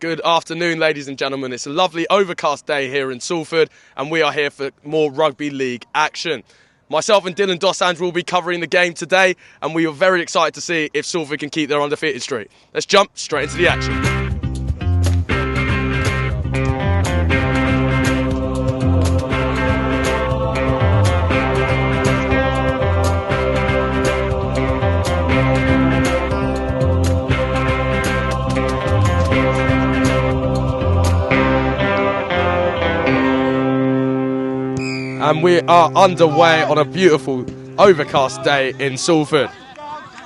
Good afternoon, ladies and gentlemen. It's a lovely overcast day here in Salford, and we are here for more rugby league action. Myself and Dilan Dosanjh will be covering the game today, and we are very excited to see if Salford can keep their undefeated streak. Let's jump straight into the action. And we are underway on a beautiful overcast day in Salford.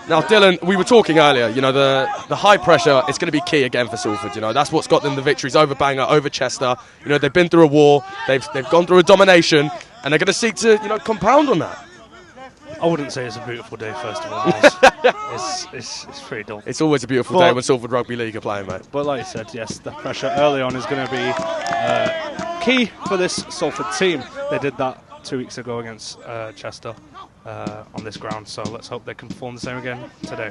Now, Dilan, we were talking earlier, the high pressure is going to be key again for Salford. That's what's got them the victories over Bangor, over Chester. They've been through a war, they've gone through a domination, and they're going to seek to, compound on that. I wouldn't say it's a beautiful day, first of all. It's pretty dull. It's always a beautiful day when Salford Rugby League are playing, mate. But like you said, yes, the pressure early on is going to be key for this Salford team. They did that 2 weeks ago against Chester on this ground, so let's hope they can perform the same again today.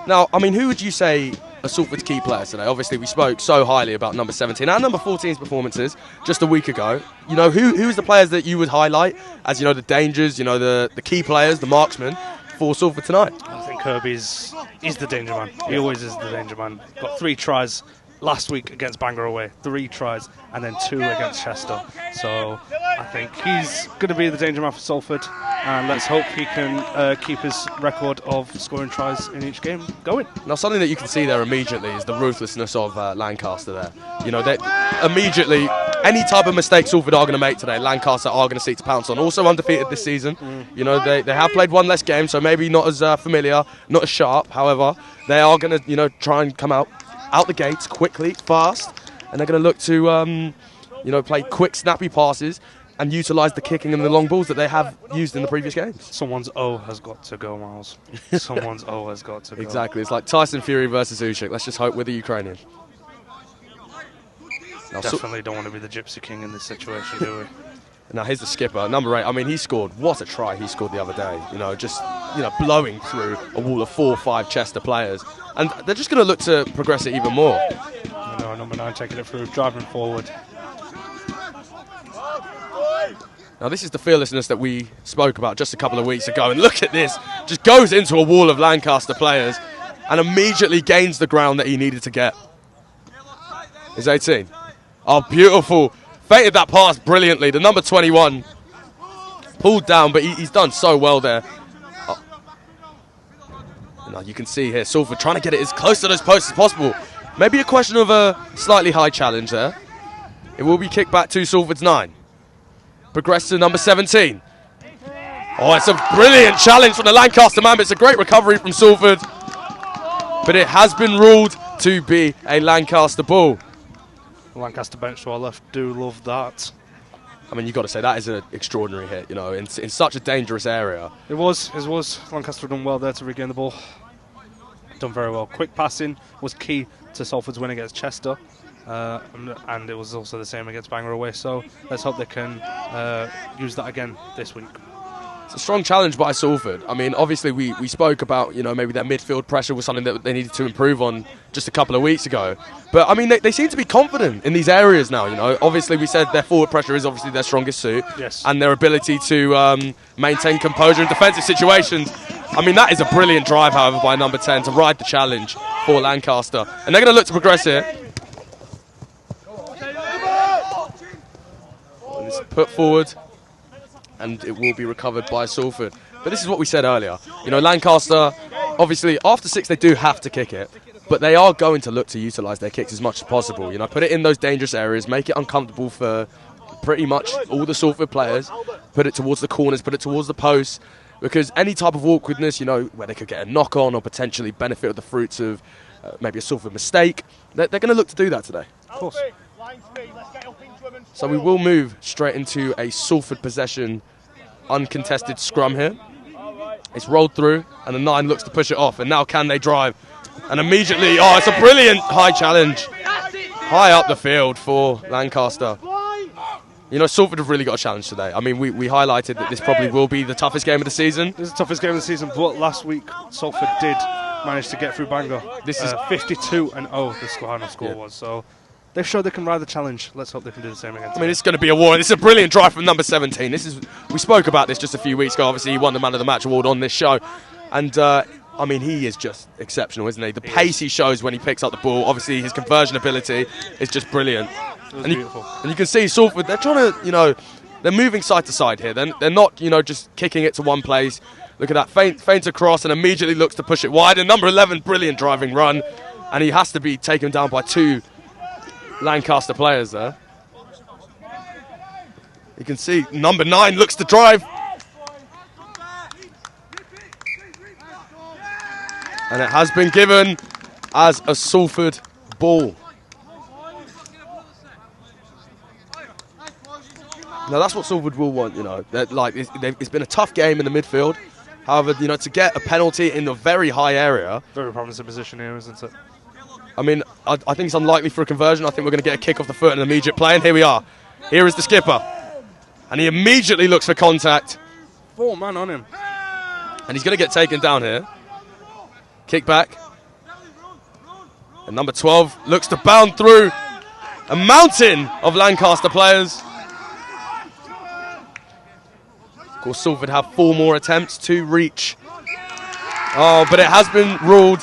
Now, who would you say are Salford's key players today? Obviously, we spoke so highly about number 17 and number 14's performances just a week ago. Who's the players that you would highlight as, the dangers, the key players, the marksmen for Salford tonight? I think Kirby's the danger man. He always is the danger man. Got 3 tries last week against Bangor away, 3 tries, and then 2 against Chester. So I think he's going to be the danger man for Salford, and let's hope he can keep his record of scoring tries in each game going. Now, something that you can see there immediately is the ruthlessness of Lancaster there. They immediately, any type of mistake Salford are going to make today, Lancaster are going to seek to pounce on. Also undefeated this season. They have played one less game, so maybe not as familiar, not as sharp. However, they are going to, try and come out the gates quickly, fast, and they're going to look to, play quick, snappy passes and utilise the kicking and the long balls that they have used in the previous games. Someone's O has got to go, Miles. Someone's O has got to go. Exactly. It's like Tyson Fury versus Usyk. Let's just hope we're the Ukrainian. Now, definitely don't want to be the Gypsy King in this situation, do we? Now, here's the skipper, number 8. He scored. What a try he scored the other day. Blowing through a wall of 4 or 5 Chester players. And they're just going to look to progress it even more. Number 9 taking it through, driving forward. Now, this is the fearlessness that we spoke about just a couple of weeks ago. And look at this. Just goes into a wall of Lancaster players and immediately gains the ground that he needed to get. Is 18. Oh, beautiful. Feinted that pass brilliantly. The number 21 pulled down, but he's done so well there. Oh. Now you can see here, Salford trying to get it as close to those posts as possible. Maybe a question of a slightly high challenge there. It will be kicked back to Salford's 9. Progress to number 17. Oh, it's a brilliant challenge from the Lancaster man, but it's a great recovery from Salford. But it has been ruled to be a Lancaster ball. Lancaster bench to our left do love that. You've got to say that is an extraordinary hit, in such a dangerous area. It was. Lancaster done well there to regain the ball. Done very well. Quick passing was key to Salford's win against Chester. And it was also the same against Bangor away. So let's hope they can use that again this week. It's a strong challenge by Salford. Obviously we spoke about, maybe their midfield pressure was something that they needed to improve on just a couple of weeks ago. But, they seem to be confident in these areas now, Obviously, we said their forward pressure is obviously their strongest suit. Yes. And their ability to maintain composure in defensive situations. That is a brilliant drive, however, by number 10 to ride the challenge for Lancaster. And they're going to look to progress here. And it's put forward. And it will be recovered by Salford. But this is what we said earlier. Lancaster, obviously, after 6, they do have to kick it. But they are going to look to utilise their kicks as much as possible. Put it in those dangerous areas, make it uncomfortable for pretty much all the Salford players. Put it towards the corners, put it towards the posts. Because any type of awkwardness, where they could get a knock-on or potentially benefit of the fruits of maybe a Salford mistake, they're going to look to do that today. Of course. So we will move straight into a Salford possession uncontested scrum here. It's rolled through and the 9 looks to push it off, and now can they drive? And immediately, it's a brilliant high challenge. High up the field for Lancaster. Salford have really got a challenge today. We highlighted that this probably will be the toughest game of the season. This is the toughest game of the season, but last week Salford did managed to get through Bangor. This is 52-0, the final score was. So they've showed they can ride the challenge. Let's hope they can do the same again. I mean, it's going to be a war. This is a brilliant drive from number 17. We spoke about this just a few weeks ago. Obviously, he won the Man of the Match award on this show. And, I mean, he is just exceptional, isn't he? The pace he shows when he picks up the ball. Obviously, his conversion ability is just brilliant. It was beautiful. And you can see Salford, they're trying to, they're moving side to side here. They're not, just kicking it to one place. Look at that, feint across and immediately looks to push it wide. And number 11, brilliant driving run. And he has to be taken down by 2 Lancaster players there. You can see number 9 looks to drive. And it has been given as a Salford ball. Now that's what Salford will want, It's been a tough game in the midfield. However, to get a penalty in the very high area. Very promising position here, isn't it? I mean, I think it's unlikely for a conversion. I think we're going to get a kick off the foot and an immediate play. And here we are. Here is the skipper. And he immediately looks for contact. 4 man on him. And he's going to get taken down here. Kick back. And number 12 looks to bound through a mountain of Lancaster players. Of course, Salford have 4 more attempts to reach. Oh, but it has been ruled.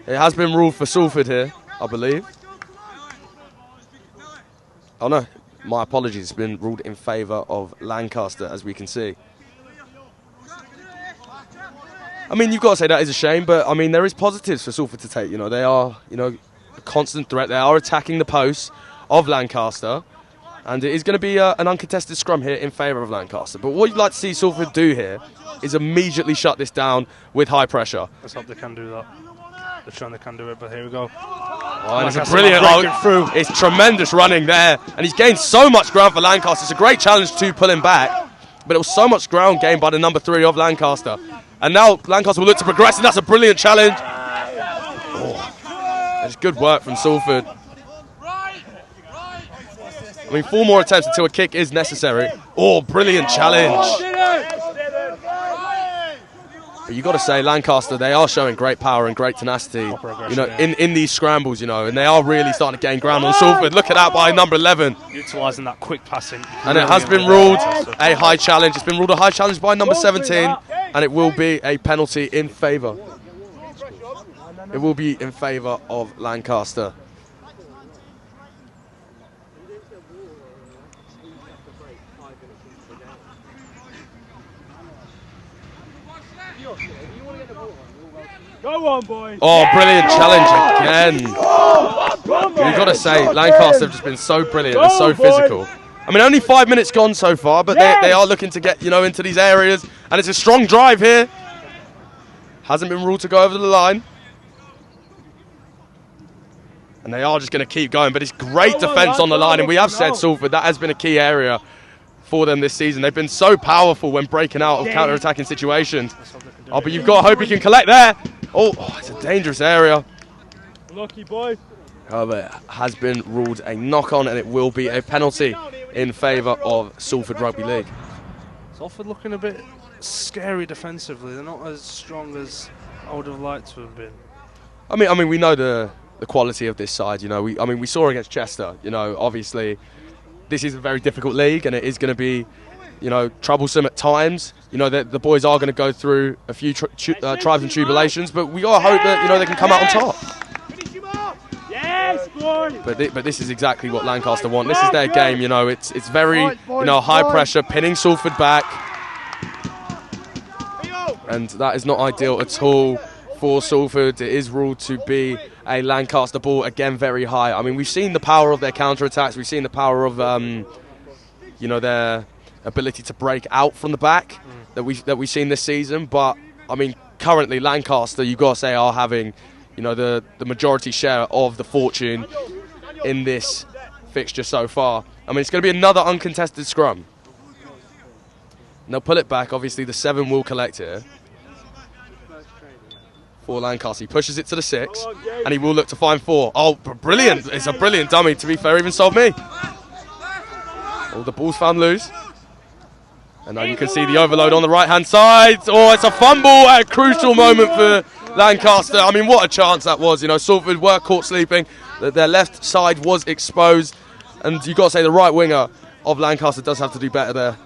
It has been ruled for Salford here, I believe. Oh no, my apologies. It's been ruled in favour of Lancaster, as we can see. I mean, you've got to say that is a shame, but I mean, there is positives for Salford to take. They are, a constant threat. They are attacking the posts of Lancaster. And it is going to be an uncontested scrum here in favour of Lancaster. But what you'd like to see Salford do here is immediately shut this down with high pressure. Let's hope they can do that. They're showing they can do it, but here we go. Oh, and it's a brilliant through. It's tremendous running there. And he's gained so much ground for Lancaster. It's a great challenge to pull him back. But it was so much ground gained by the number 3 of Lancaster. And now Lancaster will look to progress, and that's a brilliant challenge. Oh, it's good work from Salford. I mean, 4 more attempts until a kick is necessary. Oh, brilliant challenge. But you've got to say, Lancaster, they are showing great power and great tenacity, in these scrambles, and they are really starting to gain ground on Salford. Look at that by number 11. Utilising that quick passing. And it has been ruled a high challenge. It's been ruled a high challenge by number 17, and it will be a penalty in favour. It will be in favour of Lancaster. Go on, boys. Oh, brilliant challenge again. You've got to say, Lancaster have just been so brilliant and so physical. I mean, only 5 minutes gone so far, but they are looking to get, into these areas. And it's a strong drive here. Hasn't been ruled to go over the line. And they are just going to keep going. But it's great defence on the line. And we have said, Salford, that has been a key area for them this season. They've been so powerful when breaking out of counter-attacking situations. Oh, but you've got to hope you can collect there. Oh, it's a dangerous area. Lucky boy. However, it has been ruled a knock-on, and it will be a penalty in favour of Salford Rugby League. Salford looking a bit scary defensively. They're not as strong as I would have liked to have been. I mean, we know the quality of this side. We saw against Chester. Obviously, this is a very difficult league, and it is going to be, troublesome at times. The boys are going to go through a few trials and tribulations, but we got to hope that they can come out on top. Yes, boy. But this is exactly what Lancaster want. This is their game. It's very high pressure, pinning Salford back, and that is not ideal at all for Salford. It is ruled to be a Lancaster ball, again very high. I mean, we've seen the power of their counter attacks. We've seen the power of their ability to break out from the back that we've seen this season. But I mean, currently Lancaster, you've got to say, are having the majority share of the fortune in this fixture so far. I mean, it's going to be another uncontested scrum. And they'll pull it back. Obviously, the 7 will collect here for Lancaster. He pushes it to the 6, and he will look to find 4. Oh, brilliant! It's a brilliant dummy. To be fair, even sold me. Oh, the ball's found loose. And now you can see the overload on the right-hand side. Oh, it's a fumble at a crucial moment for Lancaster. I mean, what a chance that was. You know, Salford were caught sleeping. Their left side was exposed. And you've got to say the right winger of Lancaster does have to do better there.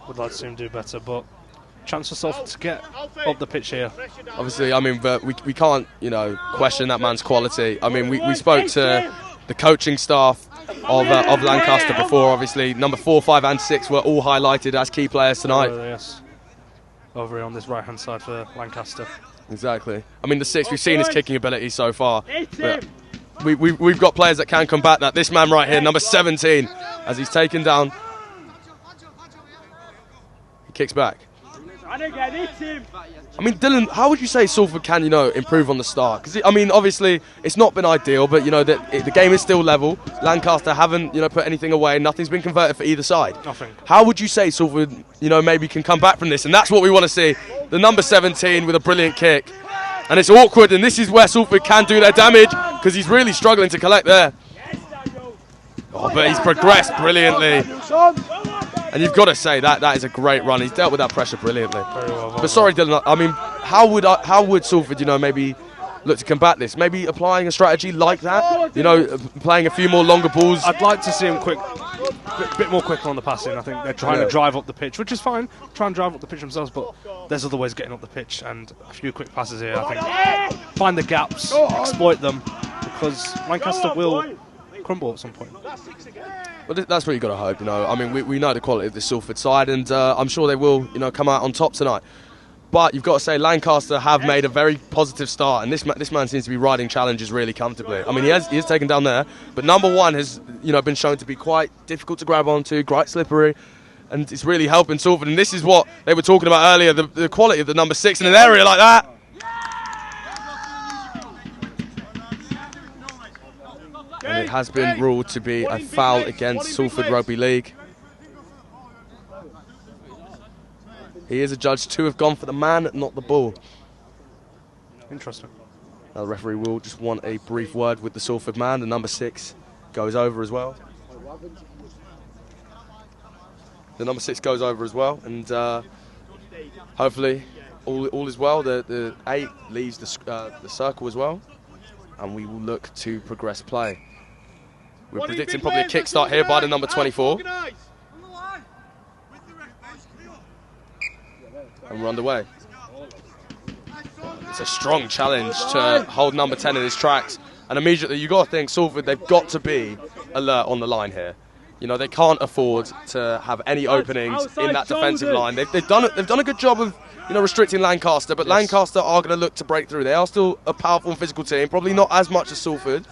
Would like to see him do better, but chance for Salford to get up the pitch here. Obviously, I mean, but we can't, you know, question that man's quality. I mean, we spoke to the coaching staff of Lancaster before. Obviously, number 4, 5 and 6 were all highlighted as key players tonight. Yes. Over here on this right-hand side for Lancaster. Exactly. I mean, the 6, we've seen his kicking ability so far. But we've got players that can combat that. This man right here, number 17, as he's taken down. He kicks back. I mean, Dylan, how would you say Salford can, you know, improve on the start? Because, I mean, obviously, it's not been ideal, but, you know, the game is still level. Lancaster haven't, you know, put anything away. Nothing's been converted for either side. Nothing. How would you say Salford, you know, maybe can come back from this? And that's what we want to see. The number 17 with a brilliant kick. And it's awkward, and this is where Salford can do their damage, because he's really struggling to collect there. Oh, but he's progressed brilliantly. And you've got to say that is a great run. He's dealt with that pressure brilliantly. But sorry, Dylan, I mean, how would Salford, you know, maybe look to combat this? Maybe applying a strategy like that? You know, playing a few more longer balls? I'd like to see him bit more quicker on the passing. I think they're trying to drive up the pitch, which is fine. Try and drive up the pitch themselves, but there's other ways of getting up the pitch, and a few quick passes here, I think. Find the gaps, exploit them, because Lancaster will crumble at some point. Well, that's what you've got to hope, you know. I mean, we know the quality of this Salford side, and I'm sure they will, you know, come out on top tonight. But you've got to say Lancaster have made a very positive start, and this man seems to be riding challenges really comfortably. I mean, he is taken down there, but number 1 has, you know, been shown to be quite difficult to grab onto, quite slippery, and it's really helping Salford. And this is what they were talking about earlier, the quality of the number 6 in an area like that. And it has been ruled to be a foul against Salford Rugby League. He is a judge. 2 have gone for the man, not the ball. Interesting. Now the referee will just want a brief word with the Salford man. The number 6 goes over as well. The number 6 goes over as well, and hopefully all is well. The 8 leaves the circle as well, and we will look to progress play. We're predicting probably a kickstart here by the number 24. And we're underway. It's a strong challenge to hold number 10 in his tracks. And immediately you've got to think Salford, they've got to be alert on the line here. You know, they can't afford to have any openings in that defensive line. They've done a good job of, you know, restricting Lancaster, but Lancaster are going to look to break through. They are still a powerful and physical team, probably not as much as Salford,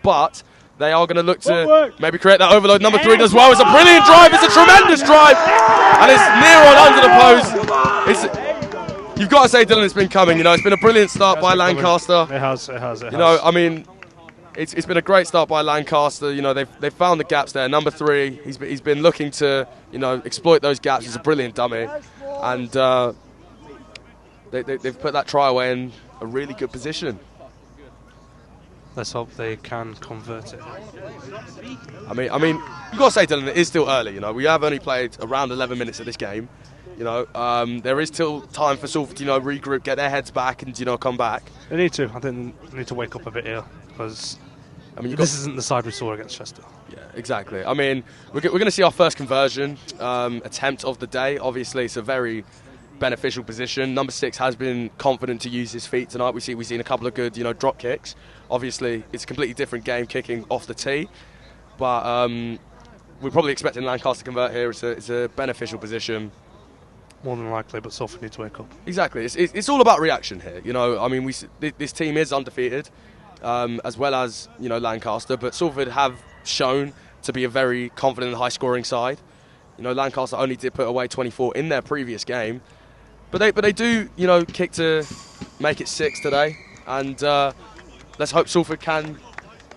but they are going to look to maybe create that overload. Number 3 does well. It's a brilliant drive. It's a tremendous drive. And it's near on under the post. You've got to say, Dylan, it's been coming. You know, it's been a brilliant start by Lancaster. It has. You know, I mean, it's been a great start by Lancaster. You know, they've found the gaps there. Number 3, he's been looking to, you know, exploit those gaps. He's a brilliant dummy. And they've put that try away in a really good position. Let's hope they can convert it. I mean, you've got to say, Dylan, it is still early. You know, we have only played around 11 minutes of this game. You know, there is still time for Salford to, you know, regroup, get their heads back, and, you know, come back. They need to. I think they need to wake up a bit here, because I mean, this isn't the side we saw against Chester. Yeah, exactly. I mean, we're going to see our first conversion attempt of the day. Obviously, it's a very beneficial position. Number 6 has been confident to use his feet tonight. We've seen a couple of good, you know, drop kicks. Obviously, it's a completely different game kicking off the tee, but we're probably expecting Lancaster to convert here. It's a beneficial position. More than likely, but Salford need to wake up. Exactly. It's all about reaction here. You know, I mean, this team is undefeated, as well as, you know, Lancaster, but Salford have shown to be a very confident and high-scoring side. You know, Lancaster only did put away 24 in their previous game, but they do, you know, kick to make it 6 today, and let's hope Salford can,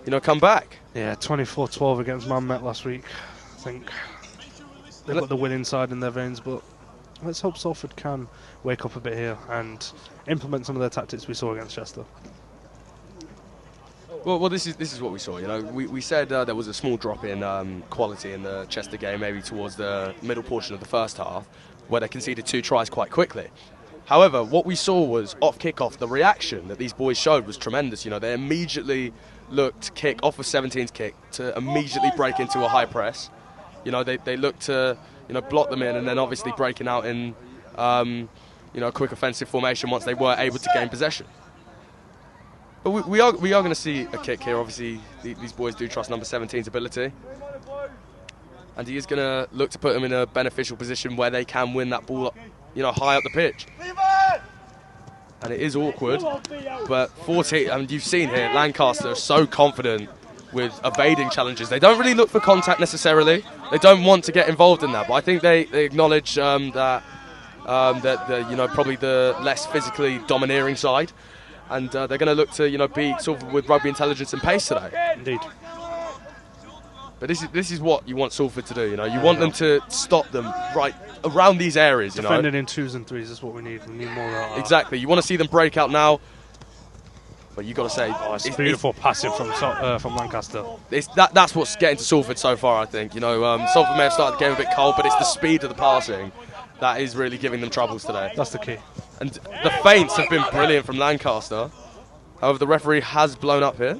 you know, come back. Yeah, 24-12 against Man Met last week. I think they've got the win inside in their veins, but let's hope Salford can wake up a bit here and implement some of their tactics we saw against Chester. Well, this is what we saw. You know, we said there was a small drop in quality in the Chester game, maybe towards the middle portion of the first half, where they conceded 2 tries quite quickly. However, what we saw was off kickoff, the reaction that these boys showed was tremendous. You know, they immediately looked to kick off of 17's kick to immediately break into a high press. You know, they looked to block them in, and then obviously breaking out in a quick offensive formation once they were able to gain possession. But we are going to see a kick here. Obviously, these boys do trust number 17's ability. And he is going to look to put them in a beneficial position where they can win that ball, high up the pitch. And it is awkward, but 14, and you've seen here, Lancaster are so confident with evading challenges. They don't really look for contact necessarily. They don't want to get involved in that, but I think they acknowledge that they're probably the less physically domineering side. And they're going to look to beat Salford with rugby intelligence and pace today. Indeed. But this is what you want Salford to do. You want them to stop them right around these areas. Defending in 2s and 3s is what we need. We need more of that. Exactly. You want to see them break out now. But you got to say, it's beautiful passing from Lancaster. That's what's getting to Salford so far. I think Salford may have started the game a bit cold, but it's the speed of the passing that is really giving them troubles today. That's the key. And the feints have been brilliant from Lancaster. However, the referee has blown up here.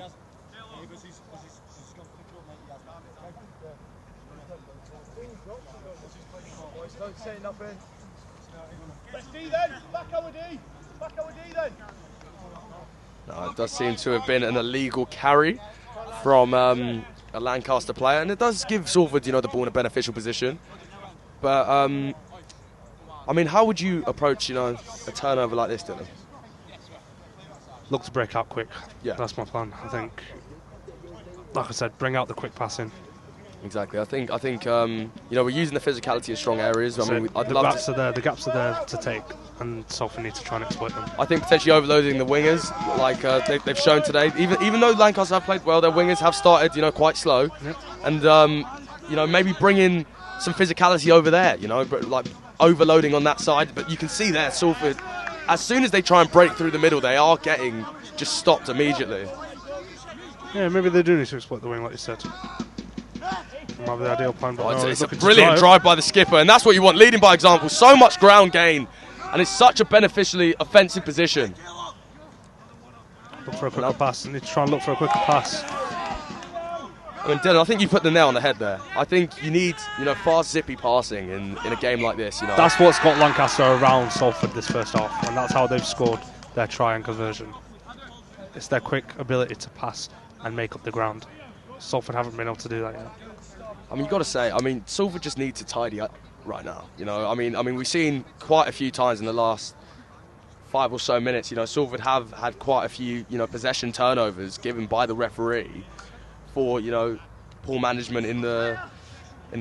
No, it does seem to have been an illegal carry from a Lancaster player, and it does give Salford, the ball in a beneficial position. But how would you approach, a turnover like this, Dylan? Look to break out quick. Yeah, that's my plan. I think, like I said, bring out the quick passing. Exactly. I think we're using the physicality in strong areas. The gaps are there to take, and Salford need to try and exploit them. I think potentially overloading the wingers, like they've shown today. Even though Lancaster have played well, their wingers have started, quite slow, yep. And maybe bring in some physicality over there, but like overloading on that side. But you can see there, Salford, as soon as they try and break through the middle, they are getting just stopped immediately. Yeah, maybe they do need to exploit the wing, like you said. Might be the ideal plan, but it's a brilliant drive by the skipper, and that's what you want, leading by example. So much ground gain, and it's such a beneficially offensive position. Look for a quicker pass. Need to try and look for a quicker pass. Dylan, I think you put the nail on the head there. I think you need, fast, zippy passing in a game like this. That's what's got Lancaster around Salford this first half, and that's how they've scored their try and conversion. It's their quick ability to pass and make up the ground. Salford haven't been able to do that yet. You've got to say, Salford just need to tidy up right now. We've seen quite a few times in the last 5 or so minutes, Salford have had quite a few, possession turnovers given by the referee for, poor management in the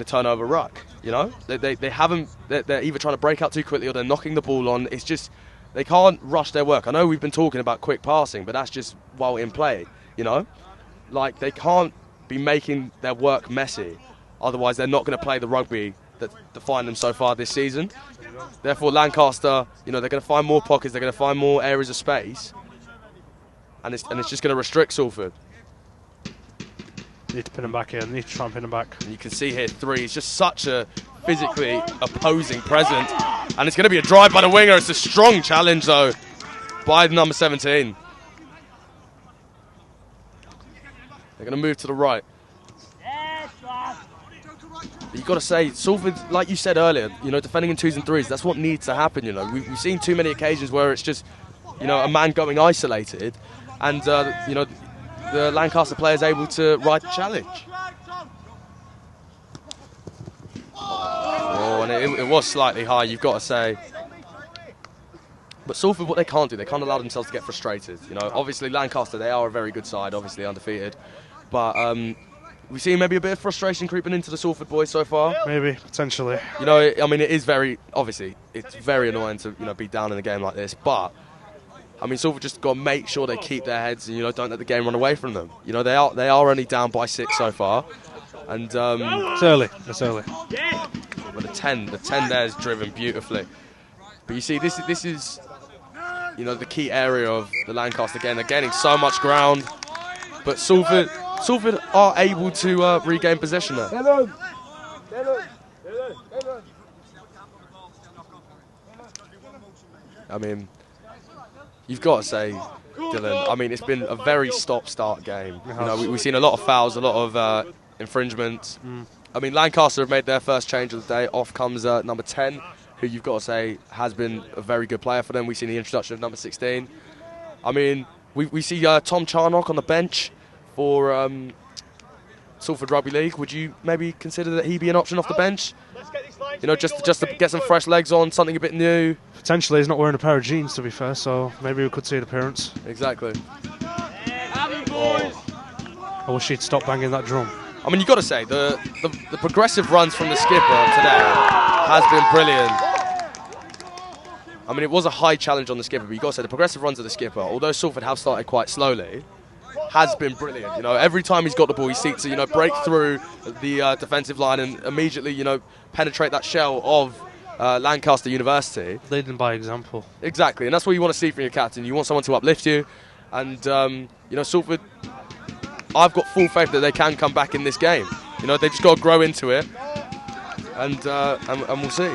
turnover ruck. They haven't. They're either trying to break out too quickly or they're knocking the ball on. It's just they can't rush their work. I know we've been talking about quick passing, but that's just while in play. Like they can't be making their work messy. Otherwise, they're not going to play the rugby that defined them so far this season. Therefore, Lancaster, they're going to find more pockets, they're going to find more areas of space, and it's just going to restrict Salford. Need to pin him back here. Need to try and pin him back. And you can see here 3. It's just such a physically opposing presence, and it's going to be a drive by the winger. It's a strong challenge though by the number 17. They're going to move to the right. But you've got to say, Salford, like you said earlier, defending in 2s and 3s, that's what needs to happen, We've seen too many occasions where it's just, a man going isolated and, the Lancaster player is able to ride the challenge. Oh, and it was slightly high, you've got to say. But Salford, what they can't do, they can't allow themselves to get frustrated. Obviously Lancaster, they are a very good side, obviously undefeated. But we've seen maybe a bit of frustration creeping into the Salford boys so far. Maybe, potentially. It is very, obviously, it's very annoying to, be down in a game like this. But, Salford just got to make sure they keep their heads and, don't let the game run away from them. They are only down by 6 so far. And it's early. It's early. But the 10 there is driven beautifully. But you see, this is, the key area of the Lancaster game. They're gaining so much ground. But Salford are able to regain possession there. I mean, you've got to say, Dylan, I mean, it's been a very stop-start game. You know, we've seen a lot of fouls, a lot of infringements. I mean, Lancaster have made their first change of the day. Off comes number 10, who you've got to say has been a very good player for them. We've seen the introduction of number 16. I mean, we see Thom Charnock on the bench for Salford Rugby League. Would you maybe consider that he be an option off the bench? You know, just to get some fresh legs on, something a bit new. Potentially, he's not wearing a pair of jeans, to be fair, so maybe we could see an appearance. Exactly. I wish he'd stop banging that drum. I mean, you've got to say, the progressive runs from the skipper today has been brilliant. I mean, it was a high challenge on the skipper, but you've got to say, the progressive runs of the skipper, although Salford have started quite slowly, has been brilliant. You know, every time he's got the ball, he seeks to, you know, break through the defensive line and immediately, you know, penetrate that shell of Lancaster University. Leading by example. Exactly, and that's what you want to see from your captain. You want someone to uplift you, and you know, Salford, I've got full faith that they can come back in this game. You know, they've just got to grow into it, and we'll see.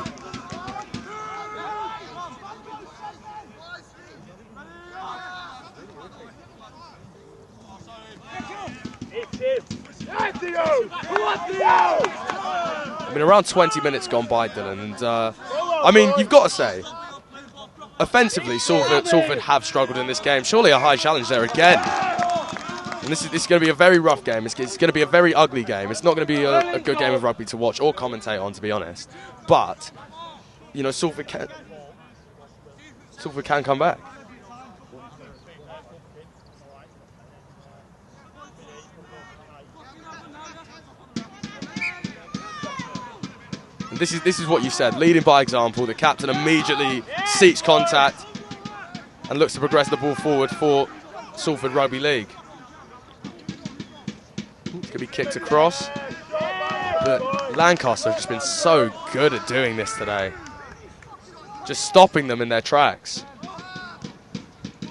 I mean, around 20 minutes gone by, Dylan, and I mean, you've got to say, offensively, Salford have struggled in this game. Surely a high challenge there again. And this is going to be a very rough game. It's going to be a very ugly game. It's not going to be a good game of rugby to watch or commentate on, to be honest. But, you know, Salford can come back. And this is what you said, leading by example. The captain immediately seeks contact and looks to progress the ball forward for Salford Rugby League. It's going to be kicked across. But Lancaster have just been so good at doing this today. Just stopping them in their tracks.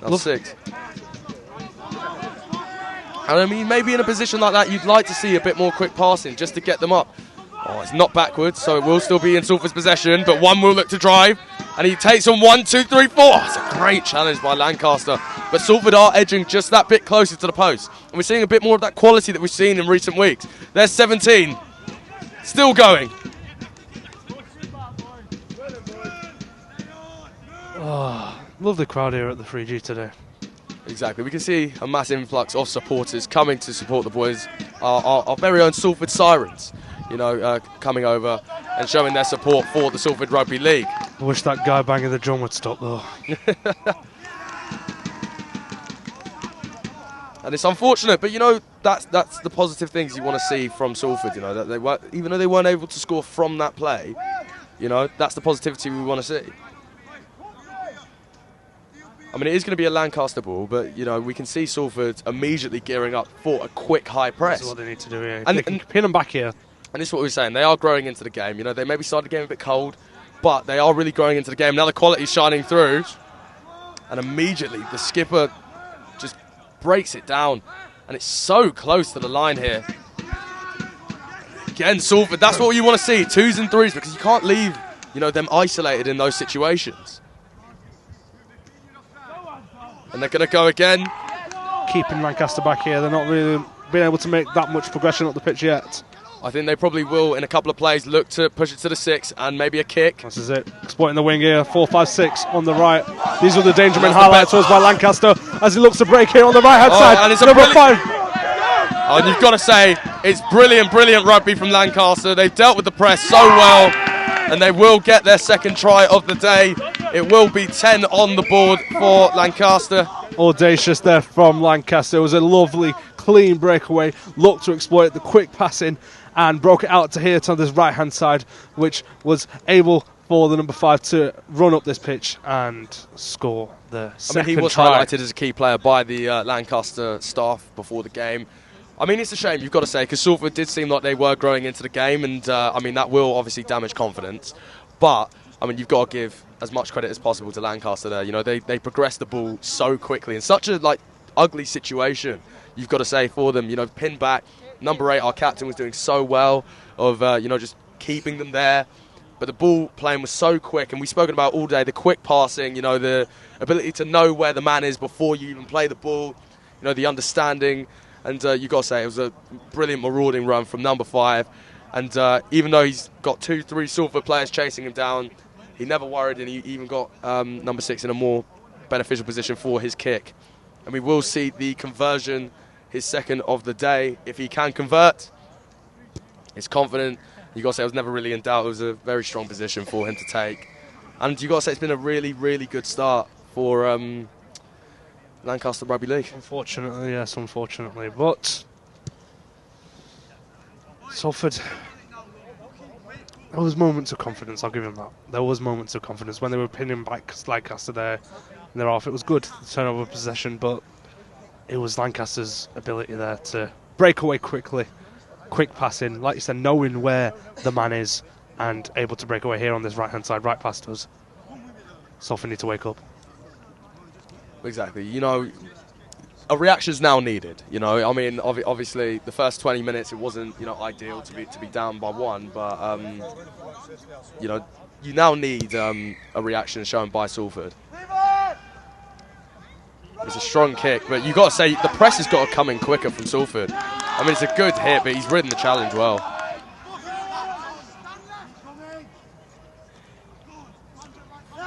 That's 6. And I mean, maybe in a position like that, you'd like to see a bit more quick passing just to get them up. Oh, it's not backwards, so it will still be in Salford's possession, but one will look to drive, and he takes on 1, 2, 3, 4. It's a great challenge by Lancaster, but Salford are edging just that bit closer to the post, and we're seeing a bit more of that quality that we've seen in recent weeks. There's 17, still going. Oh, lovely crowd here at the 3G today. Exactly, we can see a mass influx of supporters coming to support the boys, our very own Salford Sirens. You know, coming over and showing their support for the Salford Rugby League. I wish that guy banging the drum would stop, though. And it's unfortunate, but you know, that's the positive things you want to see from Salford. You know, that they were, even though they weren't able to score from that play, you know, that's the positivity we want to see. I mean, it is going to be a Lancaster ball, but you know, we can see Salford immediately gearing up for a quick high press. That's what they need to do here. And pin them back here. And this is what we were saying. They are growing into the game. You know, they maybe started the game a bit cold, but they are really growing into the game. Now the quality is shining through. And immediately the skipper just breaks it down. And it's so close to the line here. Again, Salford, that's what you want to see. 2s and 3s, because you can't leave, you know, them isolated in those situations. And they're going to go again. Keeping Lancaster back here. They're not really being able to make that much progression up the pitch yet. I think they probably will, in a couple of plays, look to push it to the 6 and maybe a kick. This is it. Exploiting the wing here. 4, 5, 6 on the right. These are the danger men highlights towards by Lancaster as he looks to break here on the right-hand side. And it's number 5. Oh, and you've got to say, it's brilliant rugby from Lancaster. They've dealt with the press so well, and they will get their second try of the day. It will be 10 on the board for Lancaster. Audacious there from Lancaster. It was a lovely, clean breakaway. Looked to exploit the quick passing and broke it out to here to this right-hand side, which was able for the number 5 to run up this pitch and score the second try. He was highlighted as a key player by the Lancaster staff before the game. I mean, it's a shame, you've got to say, because Salford did seem like they were growing into the game, and I mean, that will obviously damage confidence. But, I mean, you've got to give as much credit as possible to Lancaster there. You know, they progressed the ball so quickly in such a ugly situation, you've got to say, for them. Pinned back. Number 8, our captain, was doing so well of, just keeping them there. But the ball playing was so quick, and we've spoken about all day, the quick passing, the ability to know where the man is before you even play the ball, the understanding. And you've got to say, it was a brilliant marauding run from number 5. And even though he's got 2-3 Salford players chasing him down, he never worried, and he even got number 6 in a more beneficial position for his kick. And we will see the conversion, his second of the day. If he can convert, he's confident. You've got to say, I was never really in doubt. It was a very strong position for him to take. And you've got to say, it's been a really, really good start for Lancaster Rugby League. Unfortunately, yes, unfortunately. But Salford, there was moments of confidence, I'll give him that. There was moments of confidence when they were pinning back Lancaster there in their half. It was good, the turnover possession, but it was Lancaster's ability there to break away quickly, quick passing, like you said, knowing where the man is and able to break away here on this right-hand side, right past us. Salford need to wake up. Exactly. A reaction's now needed. Obviously the first 20 minutes it wasn't ideal to be down by 1, but you now need a reaction shown by Salford. It's a strong kick, but you've got to say the press has got to come in quicker from Salford. It's a good hit, but he's ridden the challenge well.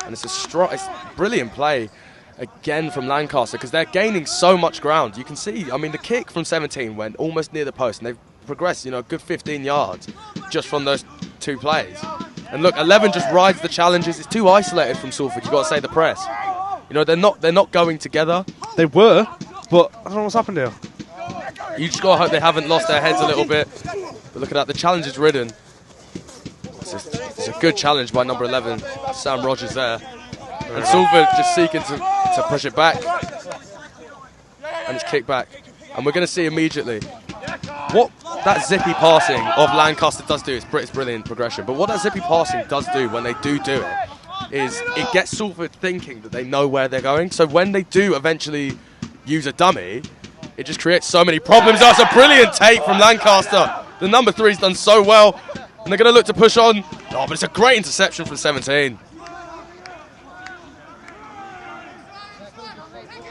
And it's brilliant play again from Lancaster, because they're gaining so much ground. You can see, the kick from 17 went almost near the post, and they've progressed, a good 15 yards just from those 2 plays. And look, 11 just rides the challenges. It's too isolated from Salford. You've got to say the press. They're not going together. They were, but I don't know what's happened here. You just got to hope they haven't lost their heads a little bit. But look at that, the challenge is ridden. It's a good challenge by number 11, Sam Rogers there. And Salford just seeking to push it back. And it's kicked back. And we're going to see immediately what that zippy passing of Lancaster does do. It's brilliant progression. But what that zippy passing does do when they do it is it gets Salford thinking that they know where they're going. So when they do eventually use a dummy, it just creates so many problems. That's a brilliant take from Lancaster. The number 3's done so well. And they're going to look to push on. Oh, but it's a great interception from 17.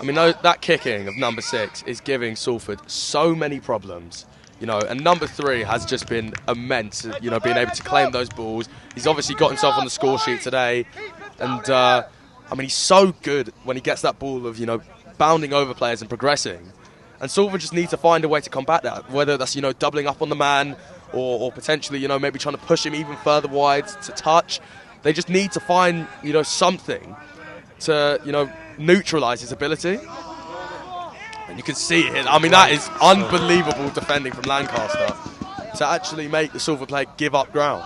That kicking of number 6 is giving Salford so many problems. And number 3 has just been immense, being able to claim those balls. He's obviously got himself on the score sheet today. And, he's so good when he gets that ball of, bounding over players and progressing. And Salford just needs to find a way to combat that, whether that's, doubling up on the man or potentially, maybe trying to push him even further wide to touch. They just need to find, something to, neutralise his ability. And you can see it. That is unbelievable defending from Lancaster to actually make the Salford player give up ground.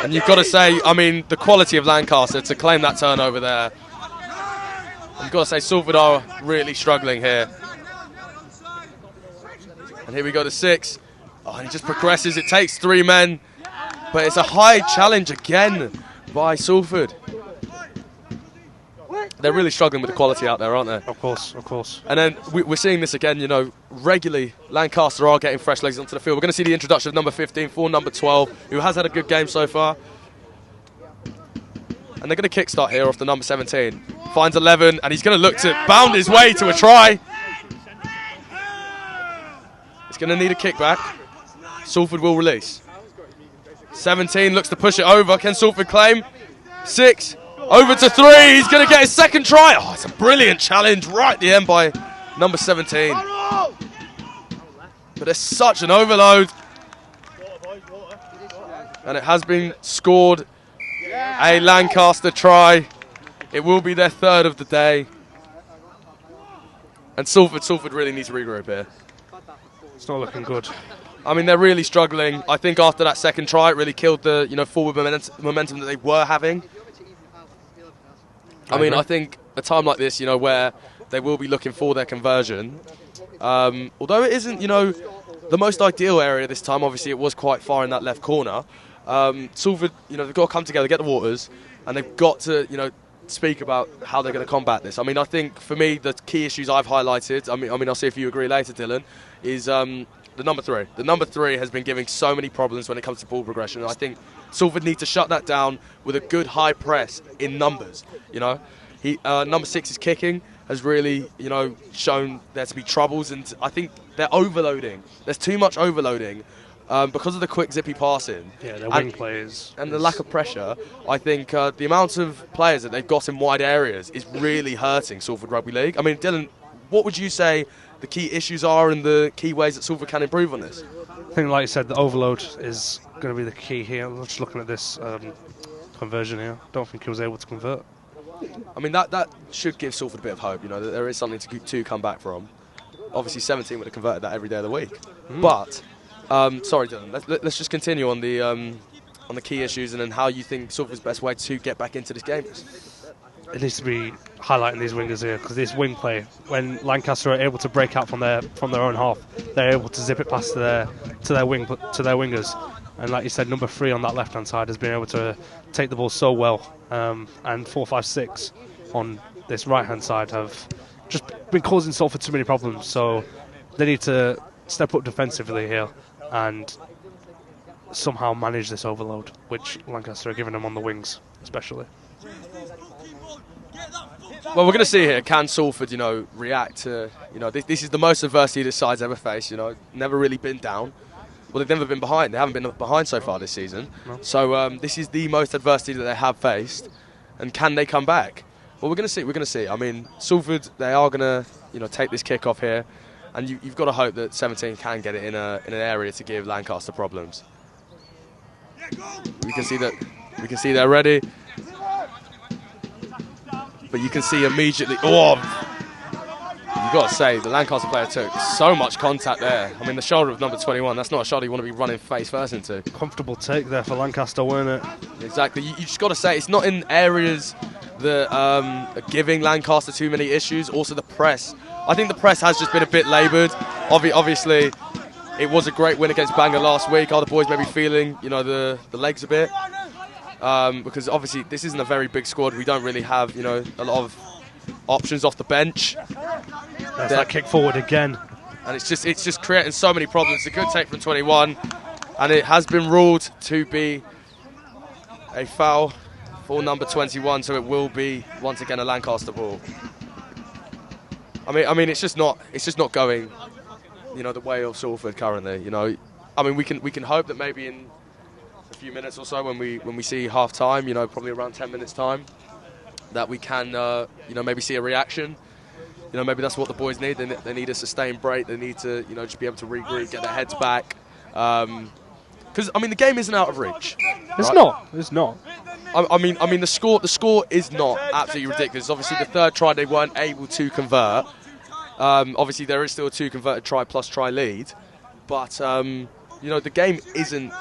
And you've got to say, the quality of Lancaster to claim that turnover there. You've got to say Salford are really struggling here. And here we go to 6. And he just progresses. It takes 3 men. But it's a high challenge again by Salford. They're really struggling with the quality out there, aren't they? Of course. And then we're seeing this again, regularly. Lancaster are getting fresh legs onto the field. We're going to see the introduction of number 15 for number 12, who has had a good game so far. And they're going to kickstart here off the number 17. Finds 11, and he's going to look to bound his way to a try. He's going to need a kickback. Salford will release. 17 looks to push it over. Can Salford claim? 6. Over to 3. He's going to get his second try. Oh, it's a brilliant challenge right at the end by number 17. But there's such an overload. And it has been scored. A Lancaster try. It will be their 3rd of the day. And Salford really needs to regroup here. It's not looking good. They're really struggling. I think after that second try, it really killed the forward momentum that they were having. I think a time like this, where they will be looking for their conversion, although it isn't, the most ideal area this time. Obviously, it was quite far in that left corner. Salford, they've got to come together, get the waters, and they've got to, speak about how they're going to combat this. I mean, I think for me the key issues I've highlighted. I mean, I'll see if you agree later, Dylan. Is the number 3. The number 3 has been giving so many problems when it comes to ball progression. And I think Salford need to shut that down with a good high press in numbers. You know, number 6's kicking has really, you know, shown there to be troubles, and I think they're overloading. There's too much overloading because of the quick, zippy passing. Yeah, their wing players. And the lack of pressure. I think the amount of players that they've got in wide areas is really hurting Salford Rugby League. I mean, Dylan, what would you say the key issues are and the key ways that Salford can improve on this? I think, like you said, the overload is going to be the key here. I'm just looking at this conversion here. Don't think he was able to convert. I mean, that should give Salford a bit of hope, you know, that there is something to come back from. Obviously, 17 would have converted that every day of the week. But, sorry, Dylan, let's just continue on the key issues and then how you think Salford's best way to get back into this game is. It needs to be highlighting these wingers here, because this wing play, when Lancaster are able to break out from their own half, they're able to zip it past to their wingers. And like you said, number 3 on that left-hand side has been able to take the ball so well. And 4, 5, 6 on this right-hand side have just been causing Salford too many problems. So they need to step up defensively here and somehow manage this overload, which Lancaster are giving them on the wings, especially. Well, we're going to see here, can Salford, you know, react to, you know, this is the most adversity this side's ever faced, you know, never really been down. Well, they've never been behind. They haven't been behind so far this season. No. So this is the most adversity that they have faced. And can they come back? Well, we're going to see. We're going to see. I mean, Salford, they are going to, you know, take this kick off here. And you've got to hope that 17 can get it in an area to give Lancaster problems. We can see that. We can see they're ready. But you can see immediately. Oh! You've got to say, the Lancaster player took so much contact there. I mean, the shoulder of number 21, that's not a shoulder you want to be running face first into. Comfortable take there for Lancaster, weren't it? Exactly. You just got to say, it's not in areas that are giving Lancaster too many issues. Also, the press. I think the press has just been a bit laboured. Obviously, it was a great win against Bangor last week. Are the boys maybe feeling, you know, the legs a bit? Because obviously, this isn't a very big squad. We don't really have, you know, a lot of options off the bench. That's that kick forward again. And it's just creating so many problems. It's a good take from 21. And it has been ruled to be a foul for number 21, so it will be once again a Lancaster ball. I mean it's just not going, you know, the way of Salford currently, you know. I mean we can hope that maybe in a few minutes or so when we see half time, you know, probably around 10 minutes time, that we can you know, maybe see a reaction. You know, maybe that's what the boys need. They need a sustained break. They need to, you know, just be able to regroup, get their heads back. Because I mean, the game isn't out of reach. It's right? not. It's not. I mean, the score is not absolutely ridiculous. Obviously, the third try they weren't able to convert. Obviously, there is still a 2 converted try plus try lead, but you know, the game isn't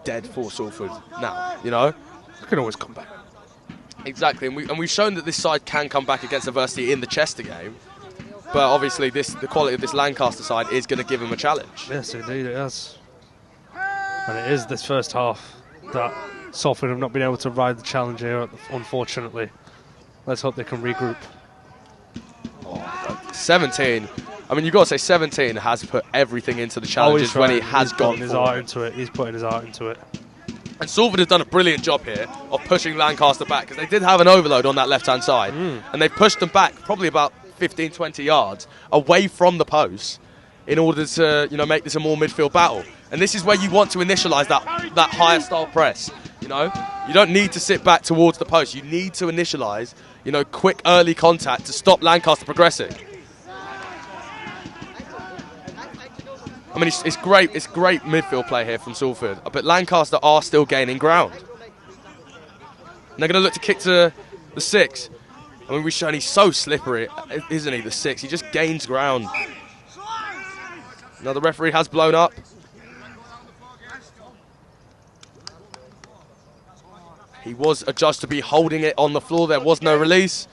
dead for Salford now. You know, they can always come back. Exactly, and we've shown that this side can come back against adversity in the Chester game. But obviously, the quality of this Lancaster side is going to give them a challenge. Yes, indeed it is. And it is this first half that Salford have not been able to ride the challenge here, unfortunately. Let's hope they can regroup. 17. I mean, you've got to say 17 has put everything into the challenges when he has gone his heart into it. He's putting his heart into it. And Salford have done a brilliant job here of pushing Lancaster back, because they did have an overload on that left-hand side. And they pushed them back probably about 15, 20 yards away from the post in order to, you know, make this a more midfield battle. And this is where you want to initialise that higher style press. You know, you don't need to sit back towards the post. You need to initialise, you know, quick early contact to stop Lancaster progressing. I mean, it's great midfield play here from Salford, but Lancaster are still gaining ground. And they're going to look to kick to the 6. I mean, we've shown he's so slippery, isn't he, the 6? He just gains ground. Now the referee has blown up. He was adjudged to be holding it on the floor. There was no release.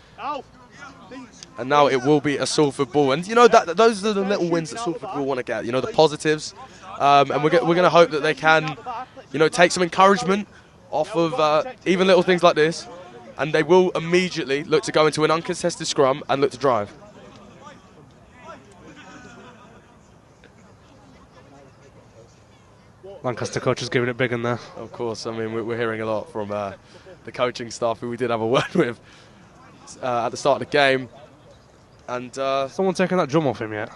And now it will be a Salford ball. And, you know, those are the little wins that Salford will want to get, you know, the positives. And we're going to hope that they can, you know, take some encouragement off of even little things like this. And they will immediately look to go into an uncontested scrum and look to drive. Lancaster coach is giving it big in there. Of course, I mean, we're hearing a lot from the coaching staff who we did have a word with at the start of the game. And someone taking that drum off him yet?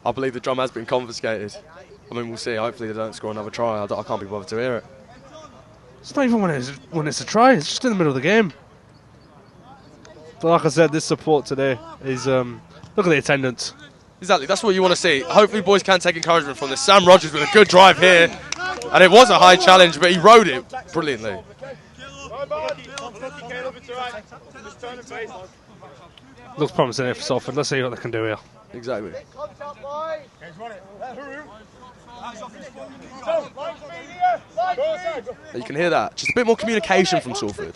I believe the drum has been confiscated. I mean, we'll see. Hopefully they don't score another try. I can't be bothered to hear it. It's not even when it's a try. It's just in the middle of the game. But like I said, this support today is... look at the attendance. Exactly, that's what you want to see. Hopefully boys can take encouragement from this. Sam Rogers with a good drive here. And it was a high challenge, but he rode it brilliantly. Looks promising here for Salford. Let's see what they can do here. Exactly. You can hear that. Just a bit more communication from Salford.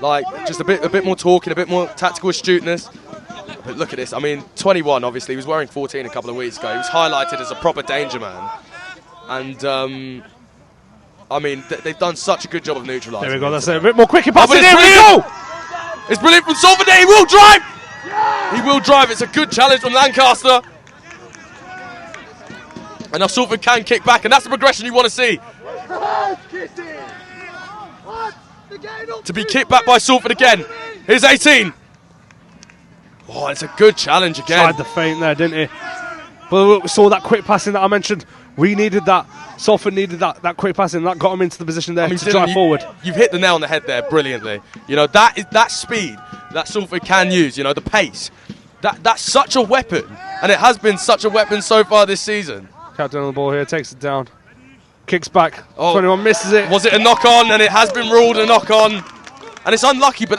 Like, just a bit more talking, a bit more tactical astuteness. But look at this. I mean, 21, obviously. He was wearing 14 a couple of weeks ago. He was highlighted as a proper danger man. And, I mean, they've done such a good job of neutralising. There we go. That's a bit more quicker pass. There we go. It's brilliant from Salford. He will drive. He will drive. It's a good challenge from Lancaster. And now Salford can kick back, and that's the progression you want to see. To be kicked back by Salford again. Here's 18. Oh, it's a good challenge again. Tried the feint there, didn't he? But we saw that quick passing that I mentioned. We needed that. Salford needed that quick passing. That got him into the position there to drive forward. You've hit the nail on the head there brilliantly. You know, that speed that Salford can use, you know, the pace. That's such a weapon. And it has been such a weapon so far this season. Captain on the ball here, takes it down. Kicks back. 21 misses it. Was it a knock-on? And it has been ruled a knock-on. And it's unlucky, but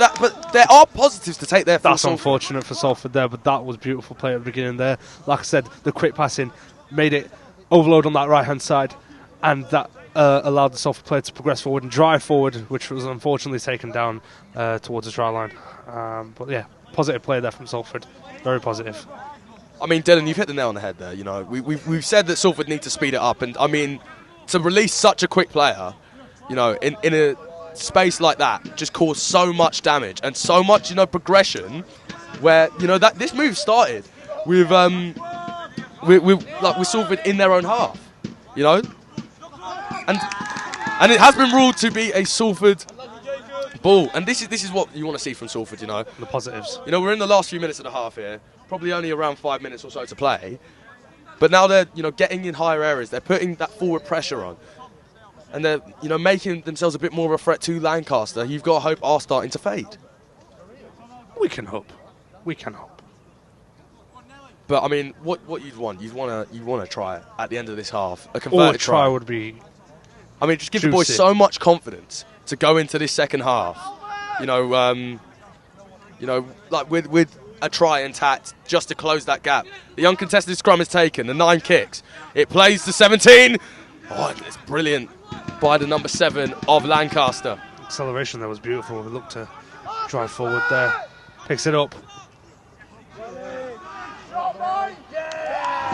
there are positives to take there for That's Salford. Unfortunate for Salford there, but that was beautiful play at the beginning there. Like I said, the quick passing made it overload on that right-hand side, and that allowed the Salford player to progress forward and drive forward, which was unfortunately taken down towards the try line. But yeah, positive play there from Salford. Very positive. I mean, Dylan, you've hit the nail on the head there. You know, we've said that Salford need to speed it up, and I mean, to release such a quick player, you know, in a space like that, just caused so much damage and so much, you know, progression. Where, you know, that this move started with Salford in their own half, you know, and it has been ruled to be a Salford ball, and this is what you want to see from Salford, you know. The positives. You know, we're in the last few minutes of the half here, probably only around 5 minutes or so to play, but now they're, you know, getting in higher areas. They're putting that forward pressure on, and they're, you know, making themselves a bit more of a threat to Lancaster. You've got to hope are starting to fade. We can hope. We can hope. But I mean, what you'd want to try it at the end of this half. A converted try would be. I mean, just give juicy. the boys so much confidence to go into this second half. You know, like with a try intact, just to close that gap. The uncontested scrum is taken. The 9 kicks. It plays to 17. Oh, it's brilliant by the number 7 of Lancaster. Acceleration there was beautiful. We looked to drive forward there. Picks it up.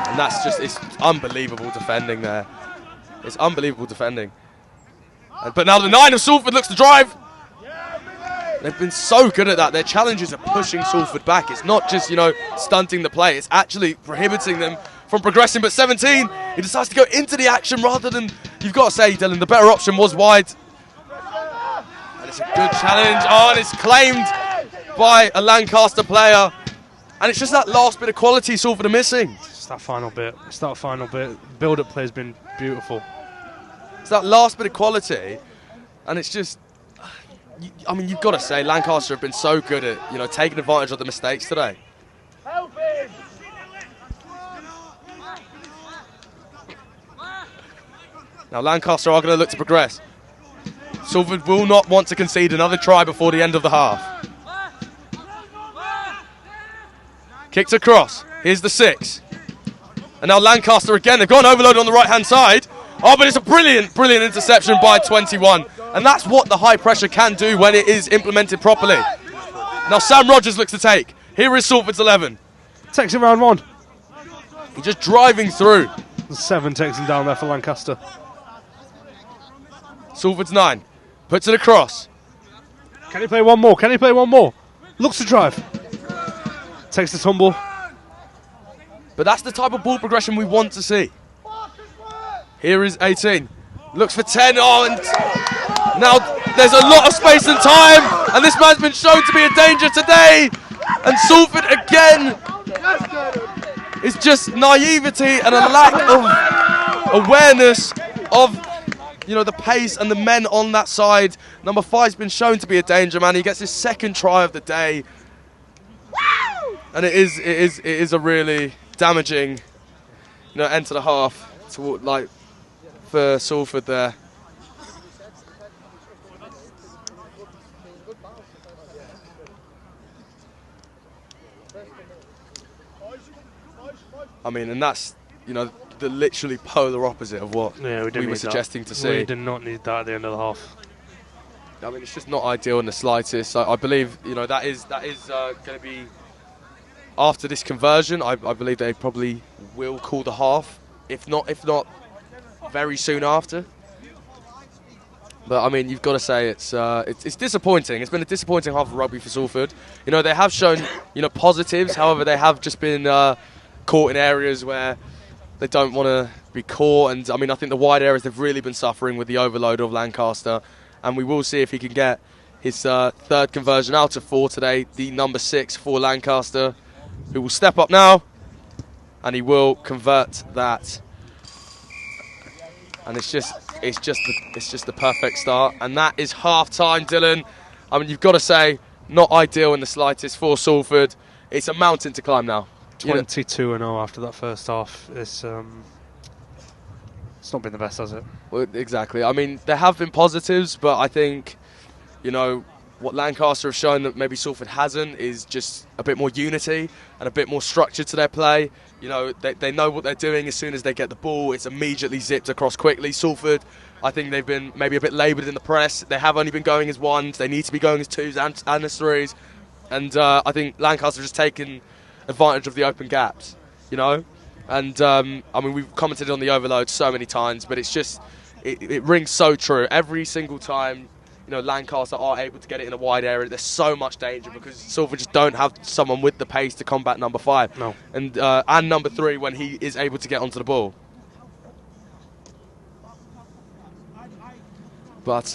And that's just, it's unbelievable defending there. It's unbelievable defending. But now the 9 of Salford looks to drive. They've been so good at that. Their challenges are pushing Salford back. It's not just, you know, stunting the play. It's actually prohibiting them from progressing. But 17, he decides to go into the action rather than, you've got to say, Dylan, the better option was wide. And it's a good challenge. Oh, and it's claimed by a Lancaster player. And it's just that last bit of quality Salford are missing. It's that final bit. Build-up play has been beautiful. It's that last bit of quality. And it's just, I mean, you've got to say, Lancaster have been so good at, you know, taking advantage of the mistakes today. Now Lancaster are going to look to progress. Salford will not want to concede another try before the end of the half. Kicked across. Here's the 6. And now Lancaster again. They've gone overload on the right-hand side. Oh, but it's a brilliant, brilliant interception by 21. And that's what the high pressure can do when it is implemented properly. Now Sam Rogers looks to take. Here is Salford's 11. Takes him round 1. He's just driving through. The 7 takes him down there for Lancaster. Salford's 9. Puts it across. Can he play one more? Can he play one more? Looks to drive. Takes the tumble. But that's the type of ball progression we want to see. Here is 18. Looks for 10. Oh, and now there's a lot of space and time. And this man's been shown to be a danger today. And Salford again is just naivety and a lack of awareness of, the pace and the men on that side. Number 5's been shown to be a danger man. He gets his second try of the day. And it is a really damaging, end to the half for Salford there. I mean, and that's, the literally polar opposite of what we were suggesting to see. We did not need that at the end of the half. I mean, it's just not ideal in the slightest. I believe, that is going to be, after this conversion, I believe they probably will call the half, if not very soon after. But I mean, you've got to say it's disappointing. It's been a disappointing half of rugby for Salford. They have shown positives. However, they have just been caught in areas where they don't want to be caught. And I mean, I think the wide areas they've really been suffering with the overload of Lancaster. And we will see if he can get his third conversion out of 4 today. The number 6 for Lancaster, who will step up now, and he will convert that. And it's just the perfect start, and that is half time, Dylan. I mean, you've got to say, not ideal in the slightest for Salford. It's a mountain to climb now. 22-0 after that first half. It's not been the best, has it? Well, exactly. I mean, there have been positives, but I think, what Lancaster have shown that maybe Salford hasn't is just a bit more unity and a bit more structure to their play. They know what they're doing. As soon as they get the ball, it's immediately zipped across quickly. Salford, I think they've been maybe a bit laboured in the press. They have only been going as 1s. They need to be going as 2s and as 3s. And I think Lancaster has just taken advantage of the open gaps, And, I mean, we've commented on the overload so many times, but it's just, it rings so true. Every single time, Lancaster are able to get it in a wide area, there's so much danger because Salford just don't have someone with the pace to combat number 5. No. And number 3 when he is able to get onto the ball. But,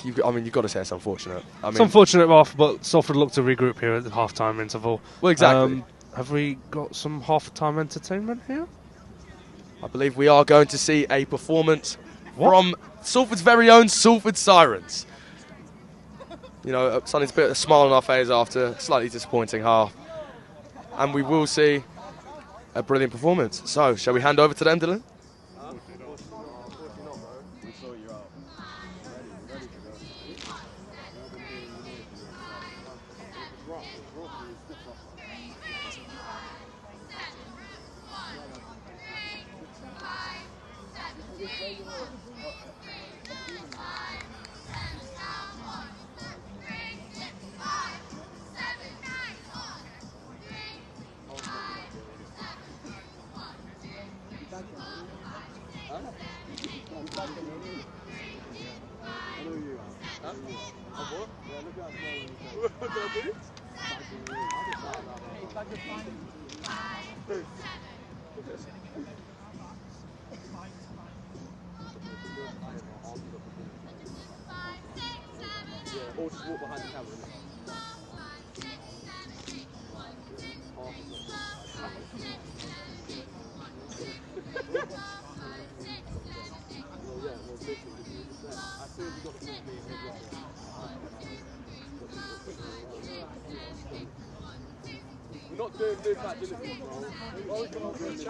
you've got to say it's unfortunate. It's unfortunate, Ralph, but Salford look to regroup here at the half-time interval. Well, exactly. Have we got some half-time entertainment here? I believe we are going to see a performance from Salford's very own Salford Sirens. Something to put a smile on our face after a slightly disappointing half. And we will see a brilliant performance. So, shall we hand over to them, Dylan? Or just walk behind the camera. We're not doing this back delivery, bro. We're not doing this.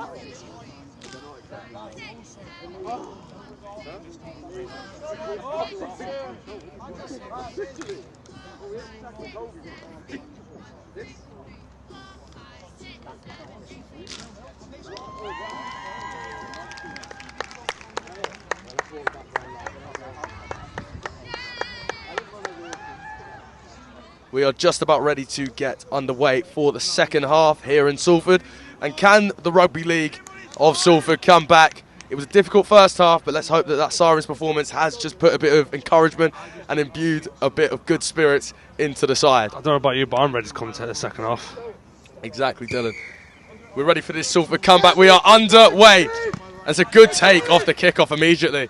We are just about ready to get underway for the second half here in Salford. And can the Rugby League of Salford come back It was a difficult first half, but let's hope that Sirens performance has just put a bit of encouragement and imbued a bit of good spirits into the side. I don't know about you, but I'm ready to come to the second half. Exactly, Dylan. We're ready for this Salford comeback. We are underway. That's a good take off the kickoff immediately.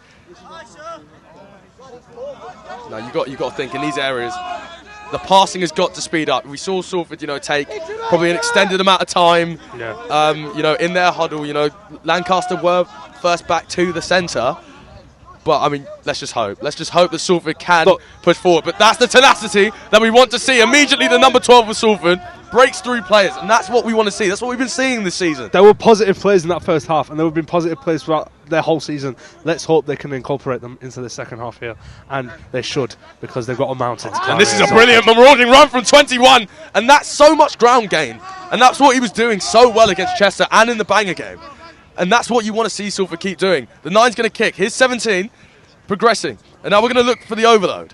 Now you got to think in these areas, the passing has got to speed up. We saw Salford, take probably an extended amount of time. Yeah. In their huddle, Lancaster were first back to the centre. But, I mean, let's just hope. Let's just hope that Salford can push forward. But that's the tenacity that we want to see. Immediately, the number 12 of Salford breaks through players. And that's what we want to see. That's what we've been seeing this season. There were positive plays in that first half, and there have been positive plays throughout their whole season. Let's hope they can incorporate them into the second half here. And they should, because they've got a mountain to climb. And this is a brilliant marauding run from 21. And that's so much ground gain. And that's what he was doing so well against Chester and in the Bangor game. And that's what you want to see Salford keep doing. The 9's going to kick. Here's 17, progressing. And now we're going to look for the overload.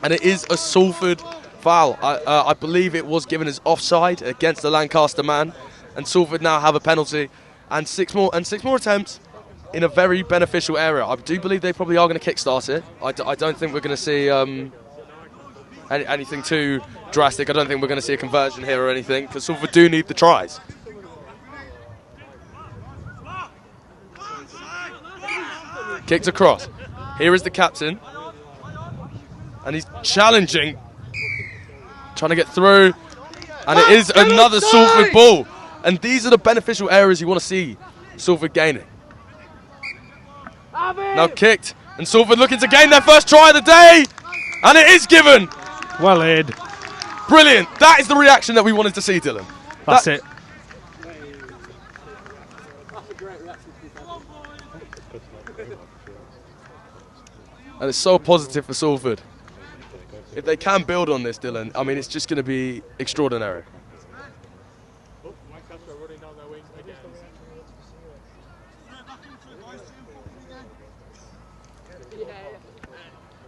And it is a Salford foul. I believe it was given as offside against the Lancaster man. And Salford now have a penalty. And six more attempts in a very beneficial area. I do believe they probably are going to kickstart it. I don't think we're going to see anything too drastic. I don't think we're going to see a conversion here or anything. Because Salford do need the tries. Kicked across. Here is the captain. And he's challenging. Trying to get through. And it is another Salford ball. And these are the beneficial areas you want to see Salford gaining. Now kicked. And Salford looking to gain their first try of the day. And it is given. Well laid. Brilliant. That is the reaction that we wanted to see, Dylan. That's it. And it's so positive for Salford. If they can build on this, Dylan, I mean, it's just going to be extraordinary.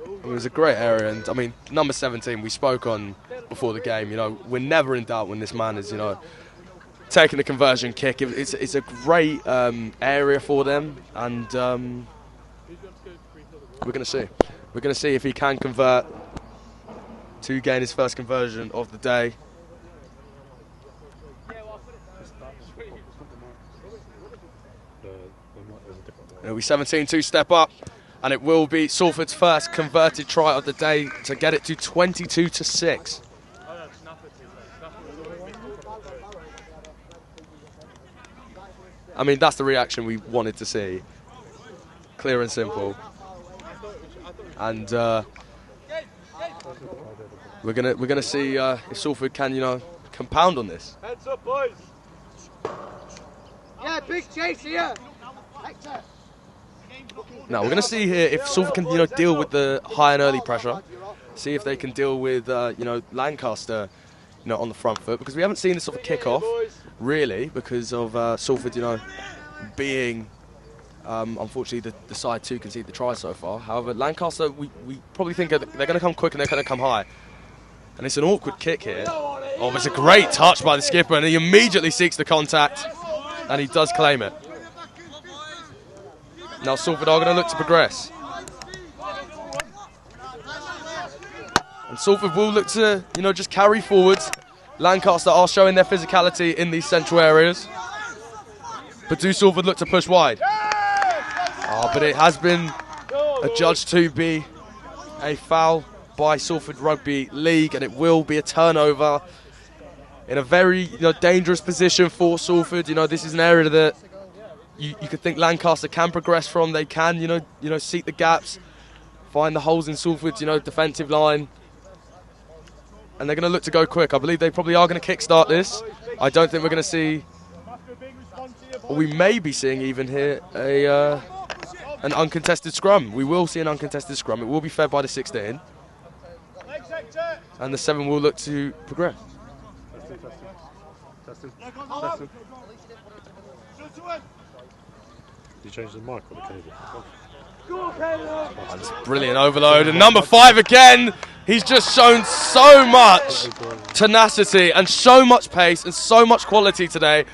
It was a great area, and I mean, number 17 we spoke on before the game. We're never in doubt when this man is, taking the conversion kick. It's a great area for them, and we're going to see. We're going to see if he can convert to gain his first conversion of the day. It'll be 17 to step up, and it will be Salford's first converted try of the day to get it to 22-6. I mean, that's the reaction we wanted to see. Clear and simple. And we're gonna see if Salford can compound on this. Heads up, boys. Yeah, big chase here. Now we're gonna see here if Salford can deal with the high and early pressure. See if they can deal with Lancaster on the front foot, because we haven't seen this sort of kick-off really because of Salford being unfortunately the side to concede the try so far. However, Lancaster, we probably think they're going to come quick and they're going to come high. And it's an awkward kick here. Oh, it's a great touch by the skipper, and he immediately seeks the contact, and he does claim it. Now Salford are going to look to progress. And Salford will look to, just carry forwards. Lancaster are showing their physicality in these central areas. But do Salford look to push wide? But it has been adjudged to be a foul by Salford Rugby League, and it will be a turnover in a very dangerous position for Salford. This is an area that you could think Lancaster can progress from. They can seek the gaps, find the holes in Salford's defensive line, and they're going to look to go quick. I believe they probably are going to kickstart this. I don't think we're going to see, or we may be seeing even here, an uncontested scrum. We will see an uncontested scrum. It will be fed by the 16. And the 7 will look to progress. Testing. Did you change the mic or the cable? Oh, that's a brilliant overload. And number 5 again. He's just shown so much tenacity and so much pace and so much quality today.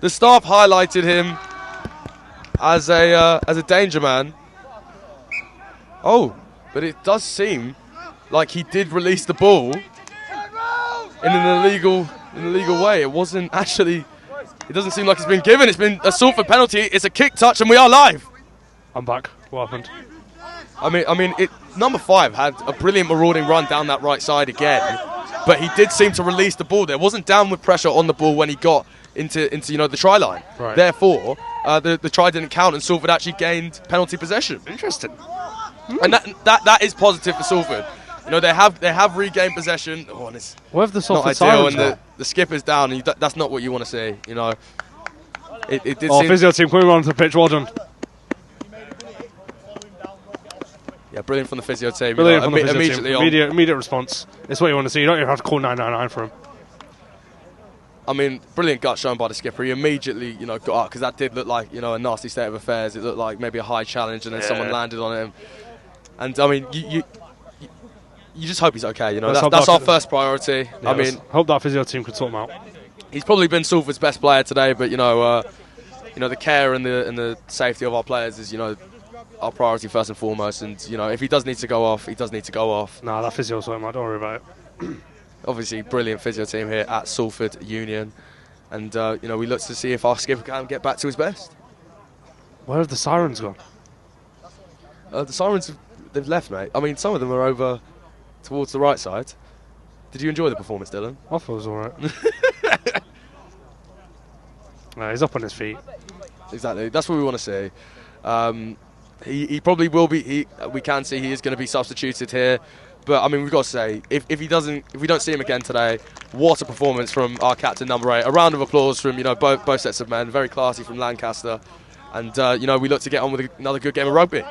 The staff highlighted him as a danger man. Oh, but it does seem like he did release the ball in an illegal way. It wasn't actually. It doesn't seem like it's been given. It's been a Salford penalty. It's a kick touch, and we are live. I'm back. What happened? Number 5 had a brilliant marauding run down that right side again, but he did seem to release the ball. There wasn't downward pressure on the ball when he got into the try line. Right. Therefore, the try didn't count, and Salford actually gained penalty possession. Interesting. And that is positive for Salford. They have regained possession. Oh, and it's Where have the not Salford ideal, sirens and the skipper's down, and that's not what you want to see. It did Oh, seem. physio team coming onto the pitch. Well done. Yeah, brilliant from the physio team. Brilliant from the physio immediately team. on. Immediate response. It's what you want to see. You don't even have to call 999 for him. Brilliant gut shown by the skipper. He immediately, got up because that did look like, a nasty state of affairs. It looked like maybe a high challenge, and then someone landed on him. And you just hope he's okay. That's our first priority. Yeah, hope that physio team could sort him out. He's probably been Salford's best player today, but the care and the safety of our players is our priority first and foremost. And if he does need to go off, he does need to go off. Nah, that physio sorted him out. Don't worry about it. Obviously, brilliant physio team here at Salford Union, and we look to see if our skipper can get back to his best. Where have the sirens gone? The sirens, they've left, mate. Some of them are over towards the right side. Did you enjoy the performance, Dylan? I thought it was all right. No, he's up on his feet. Exactly. That's what we want to see. He probably will be. We can see he is going to be substituted here. But we've got to say, if we don't see him again today, what a performance from our captain, number 8. A round of applause from both sets of men. Very classy from Lancaster, and we look to get on with another good game of rugby.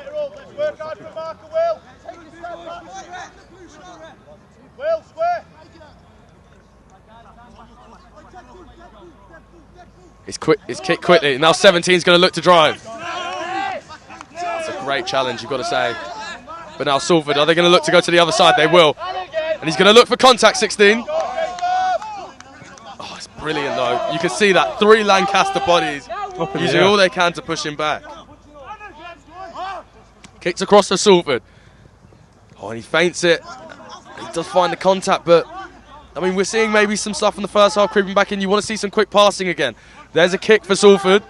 It's kicked quickly. Now 17's going to look to drive. That's a great challenge, you've got to say. But now Salford, are they going to look to go to the other side? They will. And he's going to look for contact, 16. Oh, it's brilliant, though. You can see that 3 Lancaster bodies using all they can to push him back. Kicks across to Salford. Oh, and he feints it. He does find the contact, but we're seeing maybe some stuff in the first half creeping back in. You want to see some quick passing again. There's a kick for Salford.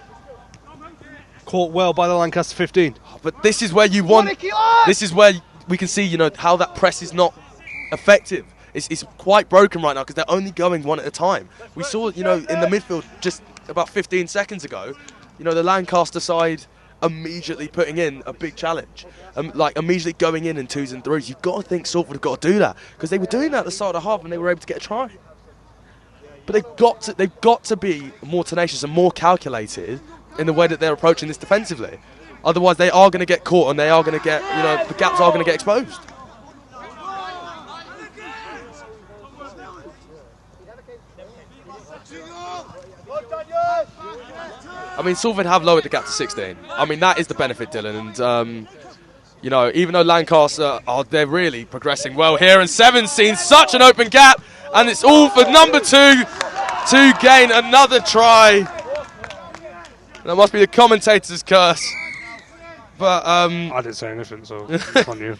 Caught well by the Lancaster 15. But this is where you want. This is where we can see, how that press is not effective. It's quite broken right now because they're only going one at a time. We saw, in the midfield just about 15 seconds ago, the Lancaster side immediately putting in a big challenge, immediately going in 2s and 3s. You've got to think Salford have got to do that because they were doing that at the start of the half and they were able to get a try. But they've got to be more tenacious and more calculated in the way that they're approaching this defensively. Otherwise, they are going to get caught and they are going to get, the gaps are going to get exposed. Salford have lowered the gap to 16. That is the benefit, Dylan. And, even though Lancaster, they're really progressing well here. And 7's seen such an open gap. And it's all for number 2 to gain another try. That must be the commentator's curse. But I didn't say anything, so it's on you.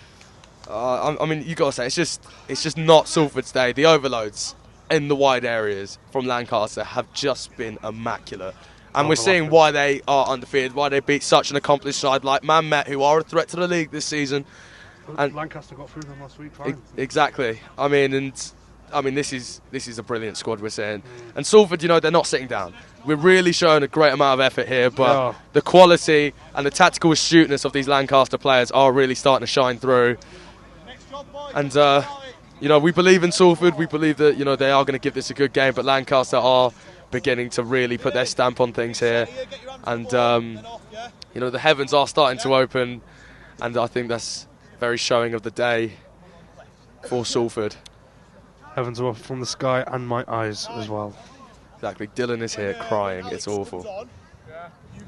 You got to say it's just not Salford's day. The overloads in the wide areas from Lancaster have just been immaculate, and we're seeing why they are undefeated, why they beat such an accomplished side like Man Met, who are a threat to the league this season. And Lancaster got through them last week. Exactly. This is a brilliant squad we're seeing, and Salford, they're not sitting down. We're really showing a great amount of effort here, but the quality and the tactical astuteness of these Lancaster players are really starting to shine through. And, we believe in Salford. We believe that, they are going to give this a good game, but Lancaster are beginning to really put their stamp on things here. And, the heavens are starting to open, and I think that's very showing of the day for Salford. Heavens are open from the sky and my eyes as well. Exactly. Dylan is here crying. It's awful.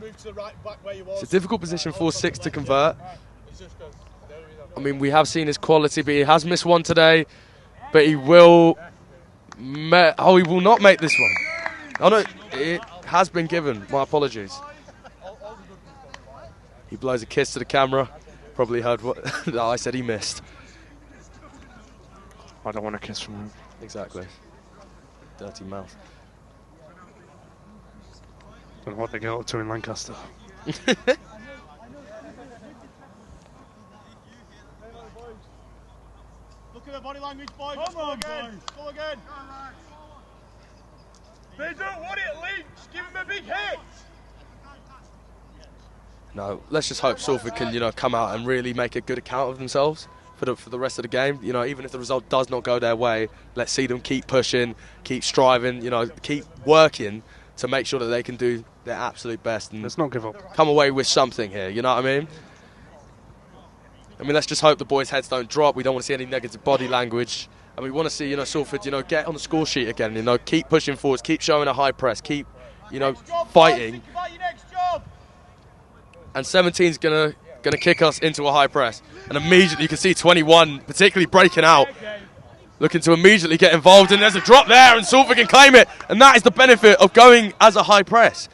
It's a difficult position for 6 to convert. We have seen his quality, but he has missed one today. But he will... he will not make this one. Oh, no. It has been given. My apologies. He blows a kiss to the camera. Probably heard what I said he missed. I don't want a kiss from him. Exactly. Dirty mouth. Don't know what they get up to in Lancaster. Look at the body language, boys. Go again. Go again. They don't want it, Lynch. Give him a big hit. No, let's just hope Salford can, come out and really make a good account of themselves for the rest of the game. Even if the result does not go their way, let's see them keep pushing, keep striving, keep working to make sure that they can do their absolute best and let's not give up. Come away with something here. You know what I mean? Let's just hope the boys' heads don't drop. We don't want to see any negative body language, and we want to see, Salford, get on the score sheet again. Keep pushing forwards, keep showing a high press, keep, fighting. And 17's gonna kick us into a high press, and immediately you can see 21 particularly breaking out, looking to immediately get involved, and there's a drop there, and Salford can claim it, and that is the benefit of going as a high press.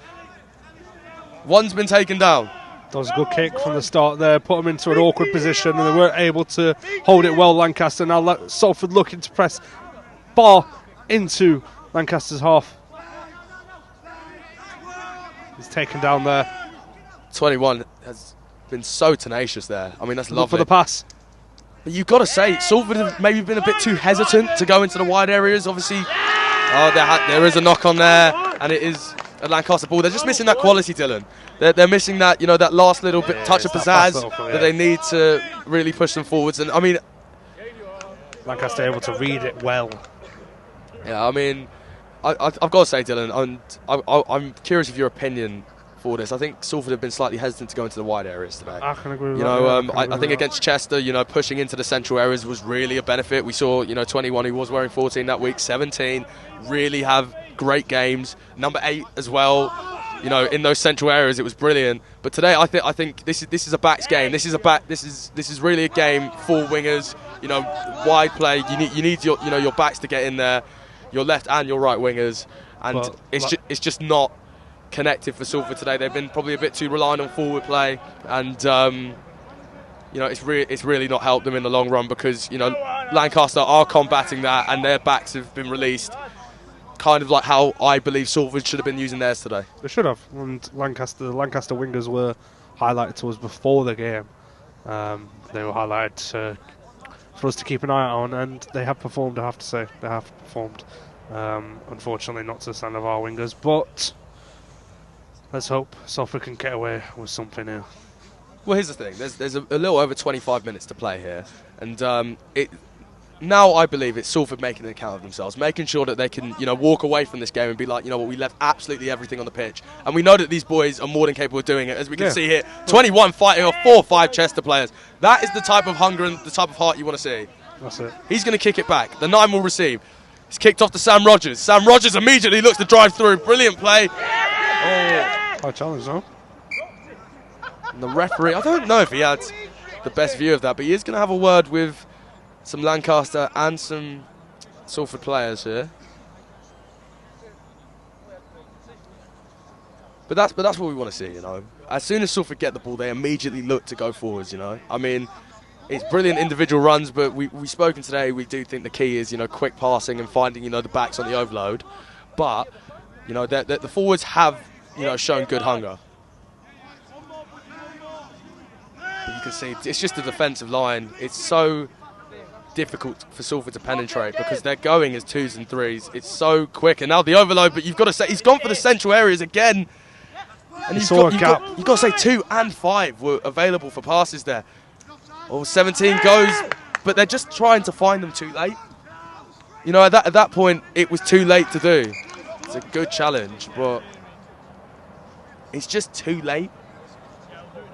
One's been taken down. That was a good kick from the start there, put them into an awkward position, and they weren't able to hold it well, Lancaster. Now Salford looking to press bar into Lancaster's half. He's taken down there. 21 has been so tenacious there. That's lovely. Look for the pass. But you've got to say, Salford have maybe been a bit too hesitant to go into the wide areas. Obviously, there is a knock on there, and it is a Lancaster ball. They're just missing that quality, Dylan. They're missing that, that last little bit touch of pizzazz that they need to really push them forwards. And Lancaster able to read it well. Yeah, I've got to say, Dylan, and I'm curious of your opinion for this. I think Salford have been slightly hesitant to go into the wide areas today. I can agree with that. I think against Chester, pushing into the central areas was really a benefit. We saw, 21 who was wearing 14 that week, 17 really have great games. Number 8 as well. In those central areas, it was brilliant. But today, I think this is a backs game. This is really a game for wingers. Wide play. You need your backs to get in there, your left and your right wingers, and it's just not connected for Salford today. They've been probably a bit too reliant on forward play, and it's really not helped them in the long run, because Lancaster are combating that, and their backs have been released, kind of like how I believe Salford should have been using theirs today. They should have, and the Lancaster wingers were highlighted to us before the game. They were highlighted for us to keep an eye on, and they have performed. I have to say, they have performed. Unfortunately, not to the standard of our wingers, but let's hope Salford can get away with something here. Well, here's the thing. There's a little over 25 minutes to play here. And now I believe it's Salford making an account of themselves, making sure that they can, walk away from this game and be like, we left absolutely everything on the pitch. And we know that these boys are more than capable of doing it, as we can see here. 21 fighting off 4 or 5 Chester players. That is the type of hunger and the type of heart you want to see. That's it. He's going to kick it back. The 9 will receive. It's kicked off to Sam Rogers. Sam Rogers immediately looks to drive through. Brilliant play. High challenge, though. And the referee, I don't know if he had the best view of that, but he is going to have a word with some Lancaster and some Salford players here. But that's what we want to see, As soon as Salford get the ball, they immediately look to go forwards, It's brilliant individual runs, but we've spoken today. We do think the key is, quick passing and finding, the backs on the overload. But, the forwards have, shown good hunger. But you can see it's just the defensive line. It's so difficult for Salford to penetrate because they're going as 2s and 3s. It's so quick. And now the overload, but you've got to say, he's gone for the central areas again. And you've got to say 2 and 5 were available for passes there. 17 goes, but they're just trying to find them too late. At that point, it was too late to do. It's a good challenge, but it's just too late.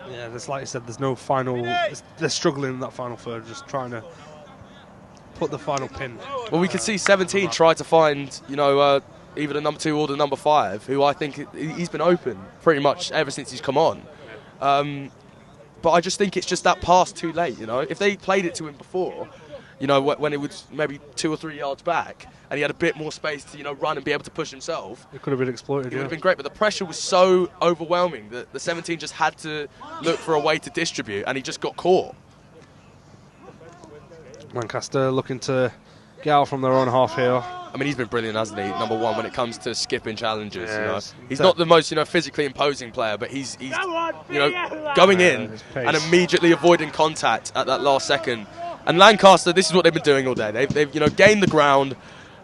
Yeah, like you said, there's no final. They're struggling in that final third, just trying to put the final pin. Well, we could see 17 try to find, either the number 2 or the number 5, who I think he's been open pretty much ever since he's come on. But I just think it's just that pass too late, If they played it to him before, you know, when it was maybe 2 or 3 yards back, and he had a bit more space to, you know, run and be able to push himself. It could have been exploited. It would have been great, but the pressure was so overwhelming that the 17 just had to look for a way to distribute, and he just got caught. Lancaster looking to get out from their own half here. I mean, he's been brilliant, hasn't he? Number one when it comes to skipping challenges. Yes. You know, he's not the most, you know, physically imposing player, but he's you know, going in and immediately avoiding contact at that last second. And Lancaster, this is what they've been doing all day. They've you know, gained the ground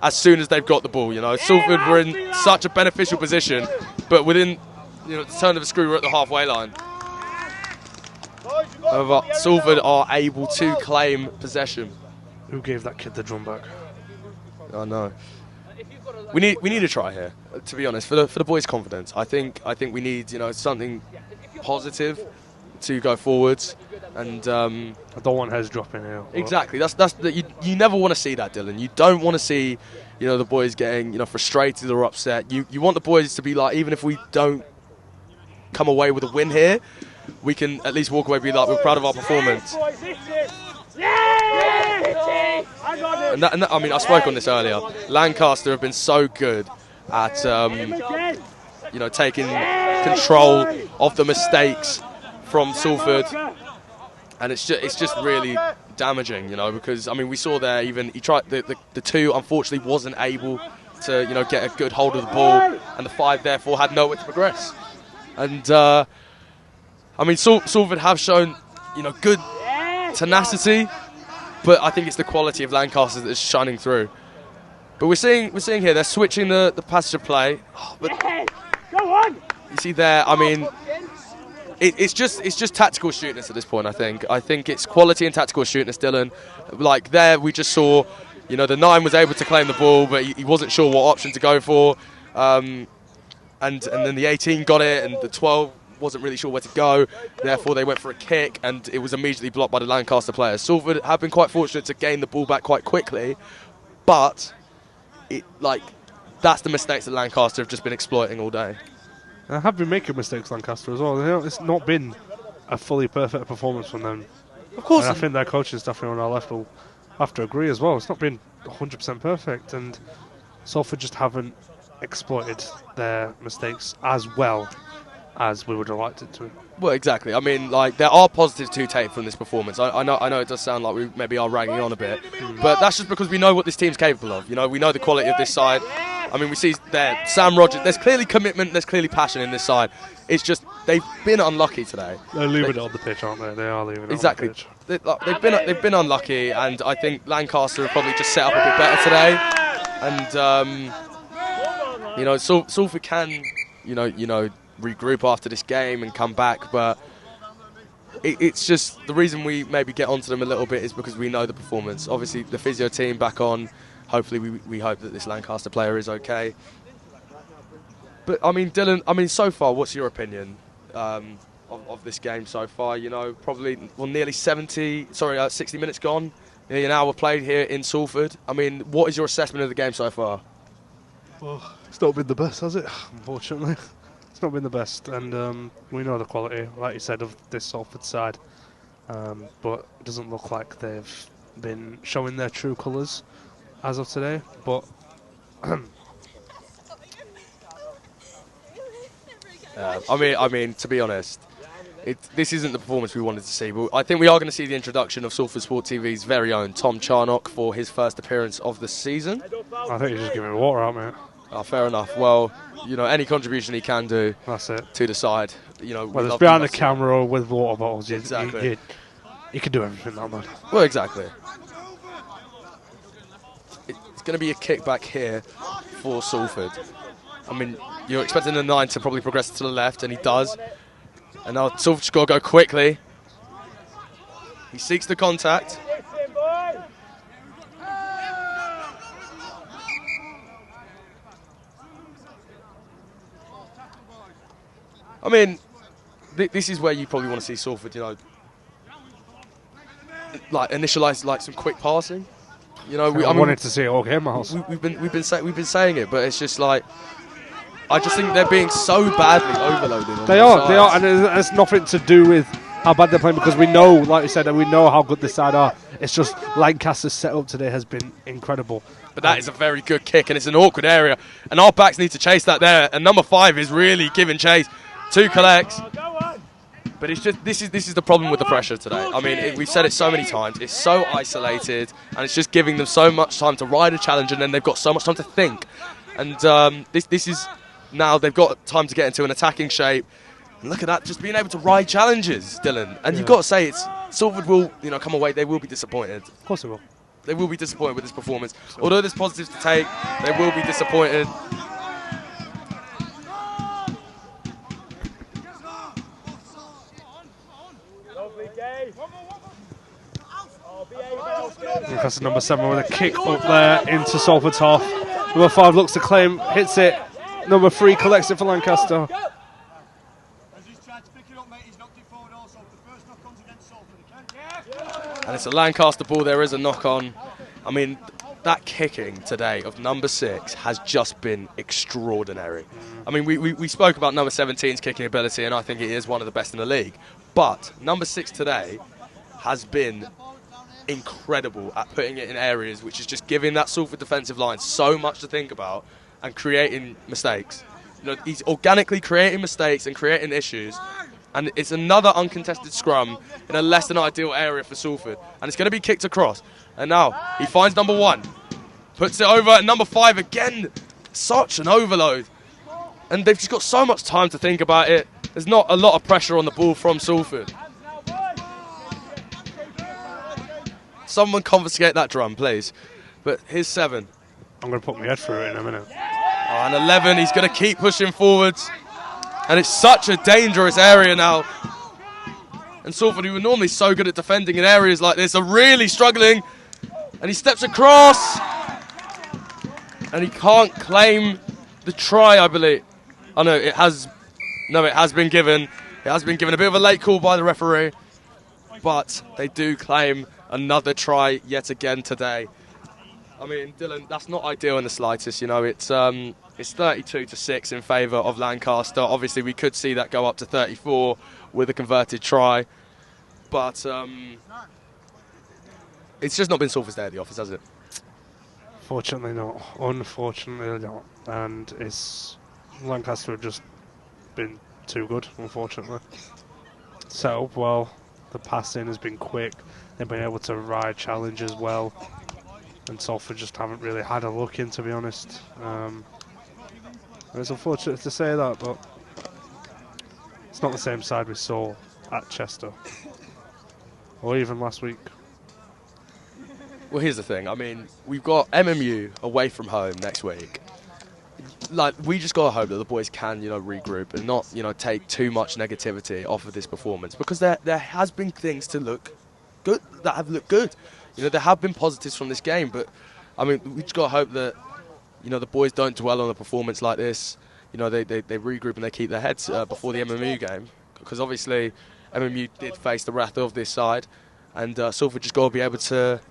as soon as they've got the ball. You know, Salford were in such a beneficial position, but within, you know, the turn of a screw, we're at the halfway line. However, Salford are able to claim possession. Who gave that kid the drum back? I know. We need a try here, to be honest, for the boys' confidence. I think we need, you know, something positive to go forwards, and I don't want heads dropping here. Exactly. You never want to see that, Dylan. You don't want to see, you know, the boys getting, you know, frustrated or upset. You want the boys to be like, even if we don't come away with a win here, we can at least walk away and be like, we're proud of our performance. And that, I mean, I spoke on this earlier. Lancaster have been so good at, you know, taking control of the mistakes from Salford, and it's just really damaging, you know, because I mean, we saw there, even he tried the two, unfortunately wasn't able to, you know, get a good hold of the ball, and the 5 therefore had nowhere to progress. And I mean, Salford have shown, you know, good tenacity, but I think it's the quality of Lancaster that is shining through. But we're seeing here they're switching the passage of play. Oh, but Go on! you see there, I mean, it's just tactical astuteness at this point. I think it's quality and tactical astuteness, Dylan. Like there, we just saw, you know, the 9 was able to claim the ball, but he wasn't sure what option to go for, and then the 18 got it, and the 12 wasn't really sure where to go. Therefore, they went for a kick, and it was immediately blocked by the Lancaster players. Salford have been quite fortunate to gain the ball back quite quickly, but that's the mistakes that Lancaster have just been exploiting all day. They have been making mistakes, Lancaster, as well. It's not been a fully perfect performance from them. Of course. And I think their coaching staff on our left will have to agree as well. It's not been 100% perfect, and Salford just haven't exploited their mistakes as well as we would have liked it to. Well, exactly. I mean, like, there are positives to take from this performance. I know it does sound like we maybe are ragging on a bit, but that's just because we know what this team's capable of. You know, we know the quality of this side. I mean, we see there, Sam Rogers, there's clearly commitment, there's clearly passion in this side. It's just, they've been unlucky today. They're leaving it on the pitch, aren't they? They are leaving it exactly. on the pitch. They've been unlucky, and I think Lancaster have probably just set up a bit better today. And, you know, Salford can, you know, regroup after this game and come back, but it's just the reason we maybe get onto them a little bit is because we know the performance. Obviously, the physio team back on. Hopefully, we hope that this Lancaster player is okay. But I mean, Dylan, so far, what's your opinion of this game so far? You know, probably nearly 60 minutes gone, nearly an hour played here in Salford. I mean, what is your assessment of the game so far? Well, it's not been the best, has it? Unfortunately. It's not been the best, and we know the quality, like you said, of this Salford side, but it doesn't look like they've been showing their true colours as of today. But I mean, to be honest, this isn't the performance we wanted to see. But I think we are going to see the introduction of Salford Sport TV's very own Thom Charnock for his first appearance of the season. I think you're just giving water out, mate. Oh, fair enough. Well, you know, any contribution he can do, that's it, to the side. You know, whether it's behind the camera or with water bottles, exactly. You can do everything, that man. Well, exactly. It's going to be a kickback here for Salford. I mean, you're expecting the 9 to probably progress to the left, and he does. And now Salford's got to go quickly. He seeks the contact. I mean, this is where you probably want to see Salford, you know, like initialise like some quick passing. You know, I wanted to see it all game, Miles. We've been saying it, but it's just like, I just think they're being so badly overloaded. They are, and it's nothing to do with how bad they're playing, because we know, like you said, and we know how good this side are. It's just Lancaster's setup today has been incredible. But that is a very good kick, and it's an awkward area. And our backs need to chase that there. And number 5 is really giving chase. 2 collects. But it's just this is the problem with the pressure today. I mean, we've said it so many times. It's so isolated, and it's just giving them so much time to ride a challenge, and then they've got so much time to think. And this is now they've got time to get into an attacking shape. And look at that, just being able to ride challenges, Dylan. And you've got to say, it's Salford will come away. They will be disappointed. Of course they will. They will be disappointed with this performance. Although there's positives to take, they will be disappointed. Lancaster number 7 with a kick up there into Salford's half. Number 5 looks to claim, hits it. Number 3 collects it for Lancaster. And it's a Lancaster ball. There is a knock on. I mean, that kicking today of number 6 has just been extraordinary. I mean, we spoke about number 17's kicking ability, and I think it is one of the best in the league. But number 6 today has been incredible at putting it in areas which is just giving that Salford defensive line so much to think about and creating mistakes. You know, he's organically creating mistakes and creating issues. And it's another uncontested scrum in a less than ideal area for Salford. And it's going to be kicked across. And now he finds number 1. Puts it over at number 5 again. Such an overload. And they've just got so much time to think about it. There's not a lot of pressure on the ball from Salford. Someone confiscate that drum, please. But here's 7. I'm going to put my head through it in a minute. Oh, and 11, he's going to keep pushing forwards. And it's such a dangerous area now. And Salford, who were normally so good at defending in areas like this, are really struggling. And he steps across. And he can't claim the try, I believe. Oh, no, it has been given. It has been given a bit of a late call by the referee. But they do claim another try yet again today. I mean, Dylan, that's not ideal in the slightest. You know, it's 32-6 in favour of Lancaster. Obviously, we could see that go up to 34 with a converted try. But it's just not been Salford's day at the office, has it? Fortunately not. Unfortunately not. And Lancaster have just been too good, unfortunately. Set up well. The passing has been quick. They've been able to ride challenges well. And Salford just haven't really had a look in, to be honest. It's unfortunate to say that, but it's not the same side we saw at Chester. Or even last week. Well, here's the thing. I mean, we've got MMU away from home next week. Like, we just got to hope that the boys can, regroup and not, take too much negativity off of this performance, because there has been things to look good that have looked good. There have been positives from this game, but I mean, we just got to hope that the boys don't dwell on a performance like this. They regroup and they keep their heads before the MMU game, because obviously MMU did face the wrath of this side, and Salford just got to be able to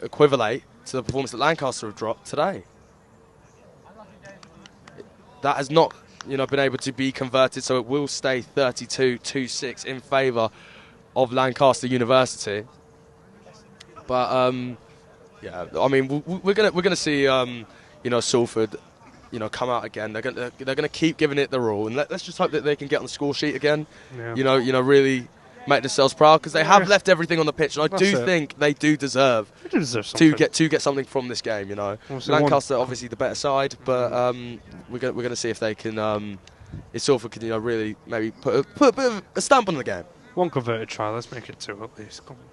equivalate to the performance that Lancaster have dropped today. That has not, been able to be converted, so it will stay 32-6 in favour of Lancaster University. But yeah, I mean, we're gonna see, Salford, come out again. They're gonna keep giving it their all, and let's just hope that they can get on the score sheet again. Yeah. Really make themselves proud, because they have left everything on the pitch, and I do think they do deserve to get something from this game. Lancaster obviously the better side, but we're gonna see if they can, if Salford can really maybe put a bit of a stamp on the game. One converted try, let's make it 2 at least. Come on.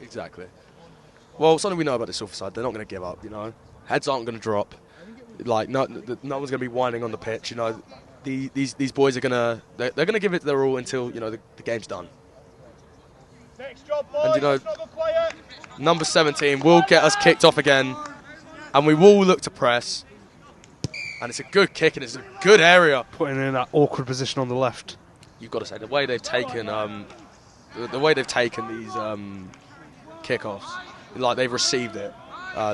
Exactly. Well, something we know about the Salford side, they're not going to give up. Heads aren't going to drop. Like no one's going to be whining on the pitch. These boys are they're going to give it their all until the game's done. Next job, boys. And number 17 will get us kicked off again, and we will look to press. And it's a good kick, and it's a good area. Putting in that awkward position on the left. You've got to say the way they've taken these kickoffs, like they've received it.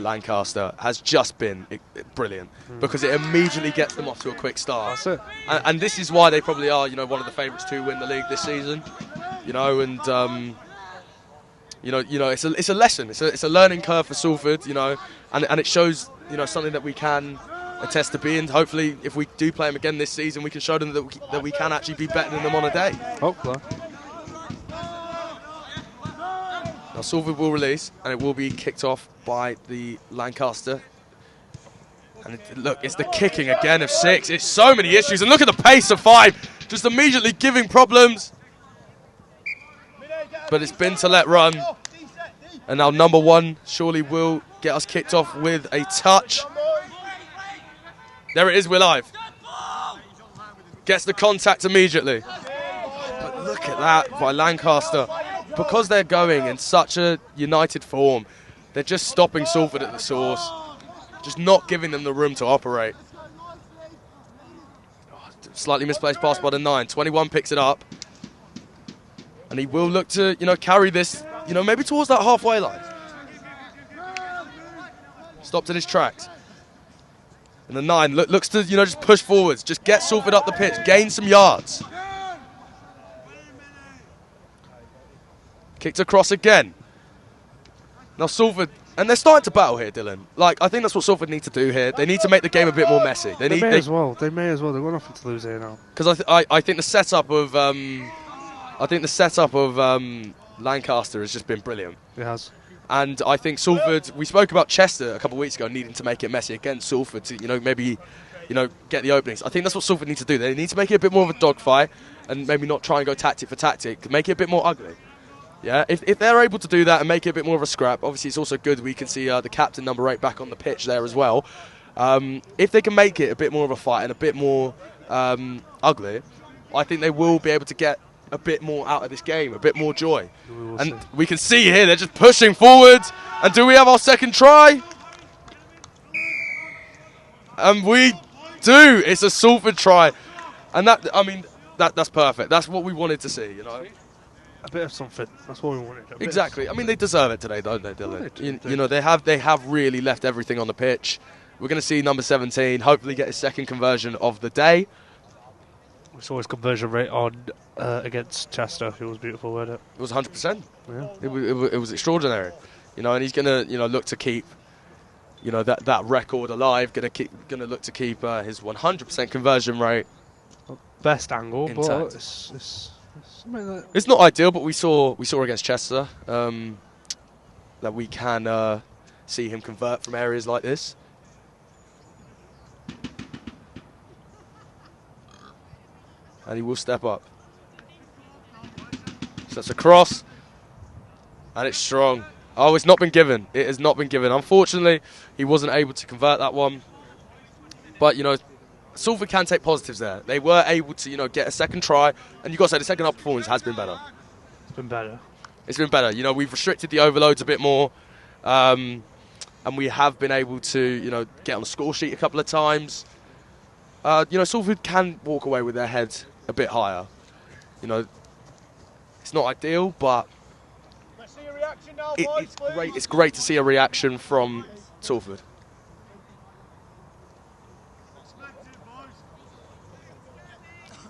Lancaster has just been brilliant because it immediately gets them off to a quick start. That's it. And this is why they probably are, one of the favourites to win the league this season. And it's a lesson. It's a learning curve for Salford. And it shows something that we can attest to be. And hopefully, if we do play them again this season, we can show them that we can actually be better than them on a day. Hopefully. Now Salford will release, and it will be kicked off by the Lancaster. And look, it's the kicking again of 6. It's so many issues, and look at the pace of 5, just immediately giving problems. But it's been to let run, and now number 1 surely will get us kicked off with a touch. There it is, we're live. Gets the contact immediately. But look at that by Lancaster. Because they're going in such a united form, they're just stopping Salford at the source, just not giving them the room to operate. Slightly misplaced pass by the 9. 21 picks it up, and he will look to carry this maybe towards that halfway line. Stopped in his tracks, and the 9 looks to just push forwards, just get Salford up the pitch, gain some yards. Kicked across again. Now Salford, and they're starting to battle here, Dylan. I think that's what Salford need to do here. They need to make the game a bit more messy. They may as well. They've got nothing to lose here now. Because I think the setup of Lancaster has just been brilliant. It has. And I think Salford. We spoke about Chester a couple of weeks ago needing to make it messy against Salford to maybe get the openings. I think that's what Salford need to do. They need to make it a bit more of a dogfight and maybe not try and go tactic for tactic. Make it a bit more ugly. Yeah, if they're able to do that and make it a bit more of a scrap, obviously it's also good we can see the captain, number 8, back on the pitch there as well. If they can make it a bit more of a fight and a bit more ugly, I think they will be able to get a bit more out of this game, a bit more joy. We can see here they're just pushing forward. And do we have our second try? And we do. It's a Salford try. And that's perfect. That's what we wanted to see, A bit of something. That's what we wanted. Exactly. They deserve it today, don't they, Dylan? They have really left everything on the pitch. We're going to see number 17 hopefully get his second conversion of the day. We saw his conversion rate on against Chester. It was beautiful, wasn't it? It was 100%. Yeah. It was extraordinary. And he's going to look to keep that record alive. Going to look to keep his 100% conversion rate. Best angle, intact. But it's not ideal, but we saw against Chester that we can see him convert from areas like this. And he will step up. So that's a cross, and it's strong. Oh, it's not been given. It has not been given. Unfortunately, he wasn't able to convert that one. But Salford can take positives there. They were able to, get a second try, and you've got to say the second half performance has been better. It's been better. It's been better. We've restricted the overloads a bit more, and we have been able to, get on the score sheet a couple of times. Salford can walk away with their head a bit higher. It's not ideal, but it's great. It's great to see a reaction from Salford.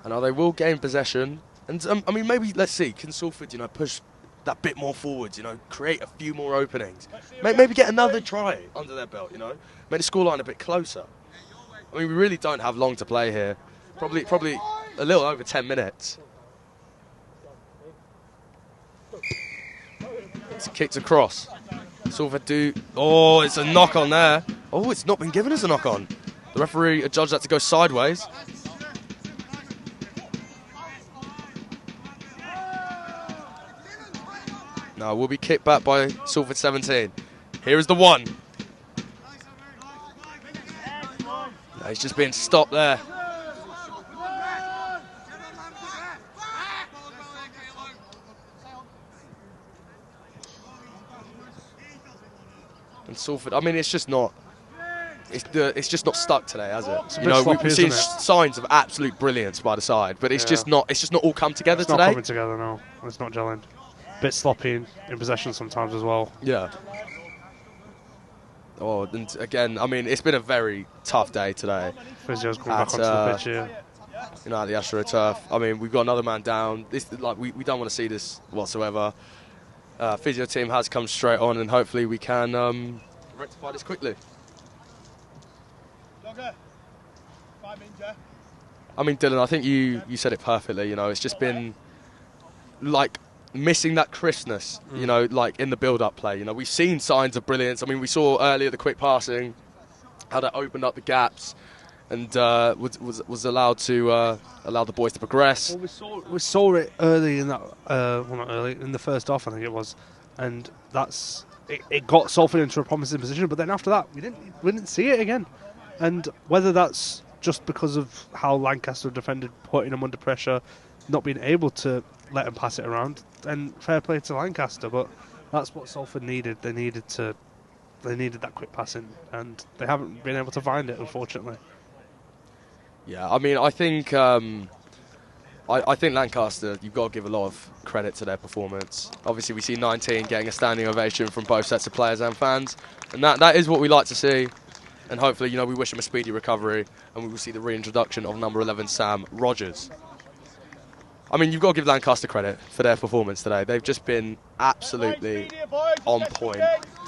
And now they will gain possession. And, maybe, let's see, can Salford, push that bit more forwards, create a few more openings. Maybe get another try under their belt, Make the scoreline a bit closer. We really don't have long to play here. Probably a little over 10 minutes. It's kicked across. Salford do... Oh, it's a knock-on there. Oh, it's not been given as a knock-on. The referee adjudged that to go sideways. Now, will be kicked back by Salford 17. Here is the 1. No, he's just being stopped there. And Salford, it's just not. It's just not stuck today, has it? We've seen signs of absolute brilliance by the side, but it's just not. It's just not all come together today. It's not coming together, no. It's not gelling. Bit sloppy in possession sometimes as well. Yeah. Oh, and again, I mean, it's been a very tough day today. Physio's coming back onto the pitch here. You know, at the AstroTurf. I mean, we've got another man down. This, like, we don't want to see this whatsoever. Physio team has come straight on, and hopefully we can rectify this quickly. I mean, Dylan, I think you said it perfectly. You know, it's just been like missing that crispness. You know, like in the build-up play. You know, we've seen signs of brilliance. I mean, we saw earlier the quick passing, how that opened up the gaps, and was allowed to allow the boys to progress. Well, we saw it early in that. Well, not early in the first half, I think it was, and that's it got Salford into a promising position. But then after that, we didn't see it again. And whether that's just because of how Lancaster defended, putting them under pressure, not being able to let them pass it around, then fair play to Lancaster. But that's what Salford needed. They needed that quick passing, and they haven't been able to find it, unfortunately. Yeah, I mean, I think I think Lancaster, you've got to give a lot of credit to their performance. Obviously, we see 19 getting a standing ovation from both sets of players and fans, and that is what we like to see. And hopefully, you know, we wish him a speedy recovery, and we will see the reintroduction of number 11, Sam Rogers. I mean, you've got to give Lancaster credit for their performance today. They've just been absolutely on point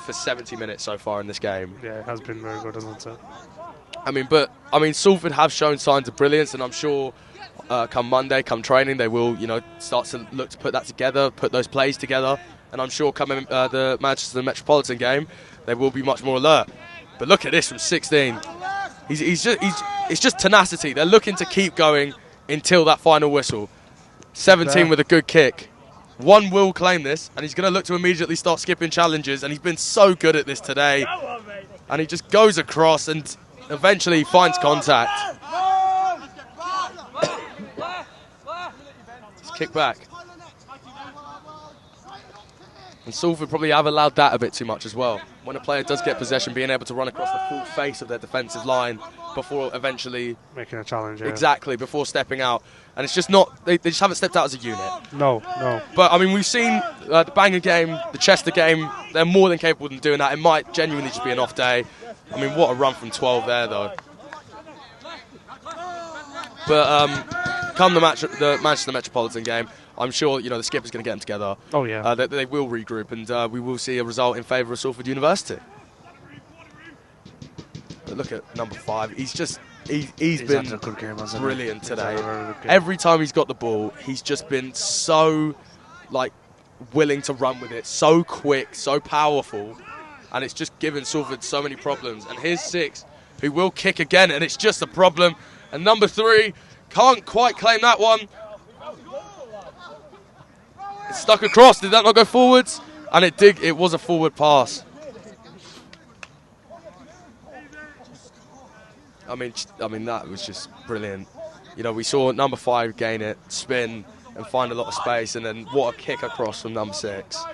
for 70 minutes so far in this game. Yeah, it has been very good, hasn't it? I mean, Salford have shown signs of brilliance, and I'm sure come Monday, come training, they will, you know, start to look to put that together, put those plays together, and I'm sure coming the Manchester Metropolitan game, they will be much more alert. But look at this from 16. It's just tenacity. They're looking to keep going until that final whistle. 17 with a good kick. One will claim this, and he's going to look to immediately start skipping challenges, and he's been so good at this today. And he just goes across and eventually finds contact. Just kick back. And Salford probably have allowed that a bit too much as well. When a player does get possession, being able to run across the full face of their defensive line before eventually making a challenge. Yeah. Exactly, before stepping out. And it's just not, they just haven't stepped out as a unit. No. But I mean, we've seen the Bangor game, the Chester game, they're more than capable of doing that. It might genuinely just be an off day. I mean, what a run from 12 there, though. But come the Manchester Metropolitan game, I'm sure, you know, the skipper's going to get them together. Oh, yeah. They will regroup, and we will see a result in favour of Salford University. But look at number 5. He's been a good game, hasn't brilliant today. Good game. Every time he's got the ball, he's just been so, like, willing to run with it, so quick, so powerful, and it's just given Salford so many problems. And here's 6, who will kick again, and it's just a problem. And number 3 can't quite claim that one. It's stuck across. Did that not go forwards? And it did. It was a forward pass. I mean that was just brilliant. You know, we saw number 5 gain it, spin, and find a lot of space, and then what a kick across from number 6.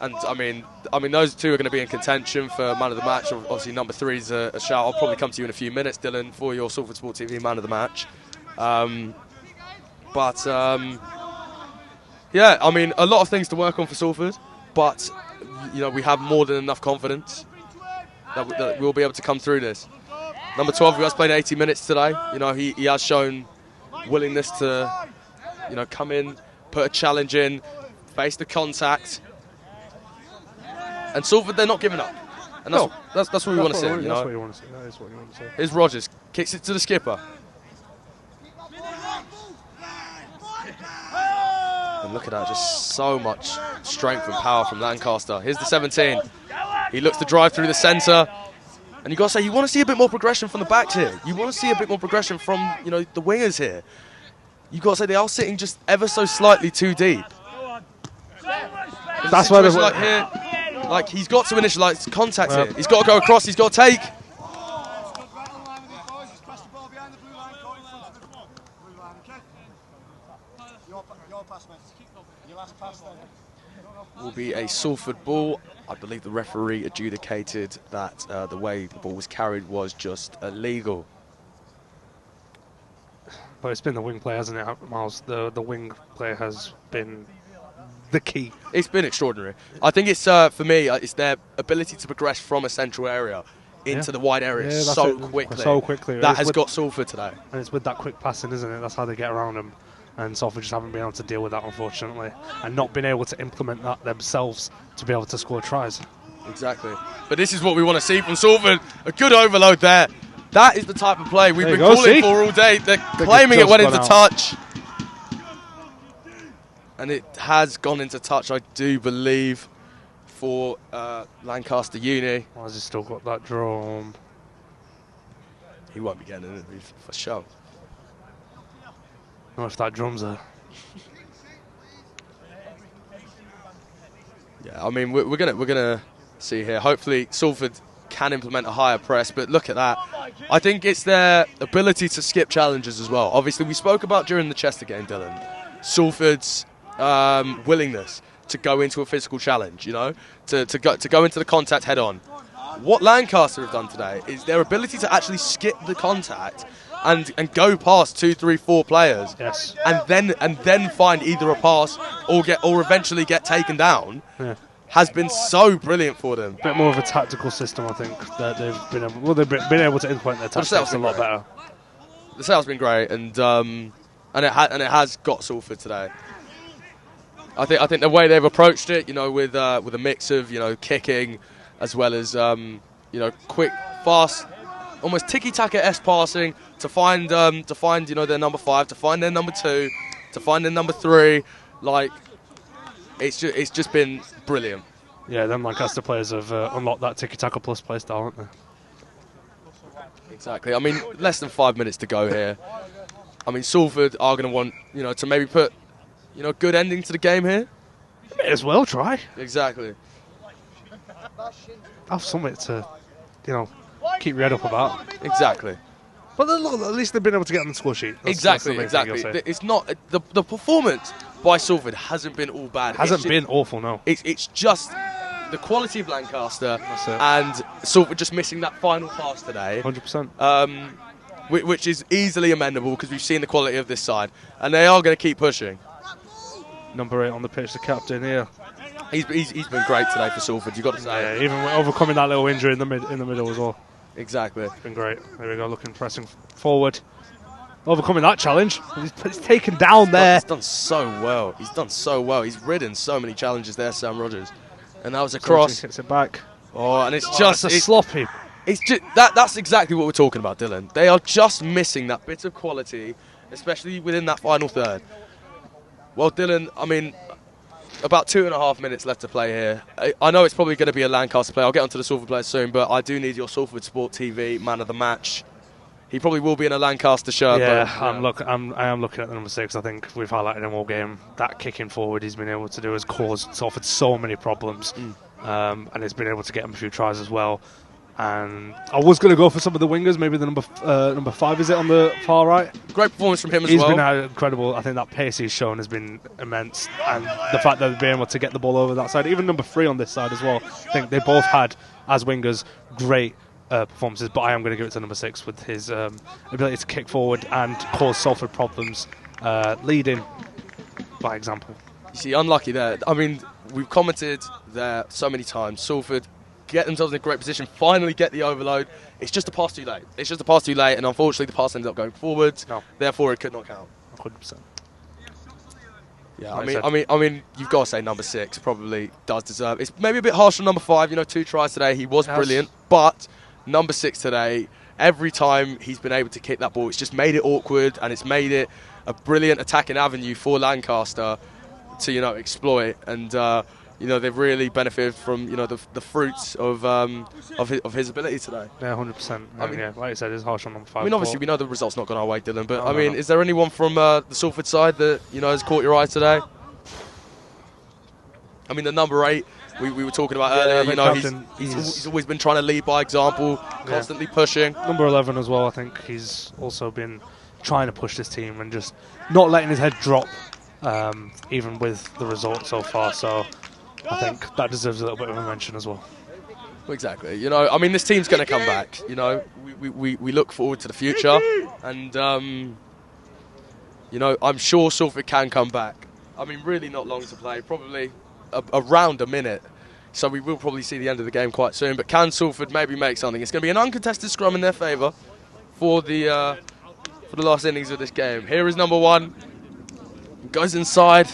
And I mean those two are going to be in contention for man of the match. Obviously, number 3 is a shout. I'll probably come to you in a few minutes, Dylan, for your Salford Sport TV man of the match. Yeah, I mean, a lot of things to work on for Salford, but you know, we have more than enough confidence that we'll be able to come through this. Number 12, who has played 80 minutes today, you know, he has shown willingness to, you know, come in, put a challenge in, face the contact. And Salford, they're not giving up. And that's what we want to see. That's what you want to see. That is what you want to see. Here's Rogers, kicks it to the skipper. And look at that, just so much strength and power from Lancaster. Here's the 17. He looks to drive through the centre. And you've got to say, you want to see a bit more progression from the backs here. You want to see a bit more progression from, you know, the wingers here. You've got to say they are sitting just ever so slightly too deep. That's why they're like here, like he's got to initialise contact here. He's got to go across, he's got to take. Will be a Salford ball. I believe the referee adjudicated that the way the ball was carried was just illegal. But it's been the wing play, hasn't it, Miles? The wing play has been the key. It's been extraordinary. I think it's, for me, it's their ability to progress from a central area into the wide area so quickly. That has got Salford today. And it's with that quick passing, isn't it? That's how they get around them. And Salford just haven't been able to deal with that, unfortunately, and not been able to implement that themselves to be able to score tries. Exactly. But this is what we want to see from Salford. A good overload there. That is the type of play we've been calling for all day. They're claiming it went into touch. And it has gone into touch, I do believe, for Lancaster Uni. Why has he still got that drum? He won't be getting it for sure. Not if that drum's there. Yeah, I mean we're gonna see here. Hopefully Salford can implement a higher press, but look at that. I think it's their ability to skip challenges as well. Obviously, we spoke about during the Chester game, Dylan, Salford's willingness to go into a physical challenge. You know, to go into the contact head on. What Lancaster have done today is their ability to actually skip the contact and go past 2, 3, 4 players, yes, and then find either a pass or eventually get taken down. Yeah. Has been so brilliant for them. A bit more of a tactical system, I think, that they've been able. Well, they've been able to implement their tactics a lot better. The sale's been great, and it has got Salford today. I think the way they've approached it, you know, with a mix of, you know, kicking as well as you know, quick, fast, almost tiki-taka-esque passing to find you know, their number 5, to find their number 2, to find their number 3, like. It's just been brilliant. Yeah, them Lancaster players have unlocked that tiki-taka plus play style, haven't they? Exactly. I mean, less than 5 minutes to go here. I mean, Salford are going to want, you know, to maybe put, you know, good ending to the game here. May as well try. Exactly. Have something to, you know, keep your head up about. Exactly. But look, at least they've been able to get on the score sheet. Exactly. It's not the performance by Salford hasn't been all bad. Hasn't been awful, no. It's just the quality of Lancaster and Salford just missing that final pass today. 100%. Which is easily amendable because we've seen the quality of this side, and they are going to keep pushing. Number 8 on the pitch, the captain here. He's been great today for Salford. You've got to say. Yeah, even overcoming that little injury in the middle as well. Exactly. It's been great. There we go, pressing forward. Overcoming that challenge. He's taken down there. He's done so well. He's ridden so many challenges there, Sam Rogers. And that was a cross. Hits it back. Oh, and it's sloppy. It's just that's exactly what we're talking about, Dylan. They are just missing that bit of quality, especially within that final third. Well, Dylan, I mean, about 2.5 minutes left to play here. I know it's probably going to be a Lancaster play. I'll get onto the Salford players soon, but I do need your Salford Sport TV man of the match. He probably will be in a Lancaster shirt. Yeah, but, I am looking at the number 6. I think we've highlighted him all game. That kicking forward he's been able to do has caused Salford so many problems, and he's been able to get him a few tries as well. And I was going to go for some of the wingers, maybe the number 5 is it on the far right. Great performance from him as well. He's been incredible. I think that pace he's shown has been immense, and the fact that they've been able to get the ball over that side, even number 3 on this side as well. I think they both had, as wingers, great performances, but I am going to give it to number 6 with his ability to kick forward and cause Salford problems, leading by example. You see, unlucky there. I mean, we've commented there so many times. Salford get themselves in a great position, finally get the overload. It's just a pass too late. And unfortunately the pass ended up going forwards. No. Therefore, it could not count. 100%. Yeah, I mean, you've got to say number 6 probably does deserve. It's maybe a bit harsh on number 5. You know, 2 tries today. He was brilliant, but number 6 today, every time he's been able to kick that ball, it's just made it awkward, and it's made it a brilliant attacking avenue for Lancaster to, you know, exploit. And you know, they've really benefited from, you know, the fruits of his ability today. Yeah, 100%. I mean, yeah, like you said, it's harsh on number 5. I mean, obviously we know the result's not gone our way, Dylan, but no. Is there anyone from the Salford side that, you know, has caught your eye today? I mean, the number 8 we were talking about earlier. You know, he's always been trying to lead by example, constantly pushing. Number 11 as well. I think he's also been trying to push this team and just not letting his head drop, even with the result so far. So I think that deserves a little bit of a mention as well. Exactly. You know, I mean, this team's going to come back. You know, we look forward to the future, and you know, I'm sure Salford can come back. I mean, really not long to play, probably around a minute. So we will probably see the end of the game quite soon. But can Salford maybe make something? It's going to be an uncontested scrum in their favour for the last innings of this game. Here is number 1. Goes inside.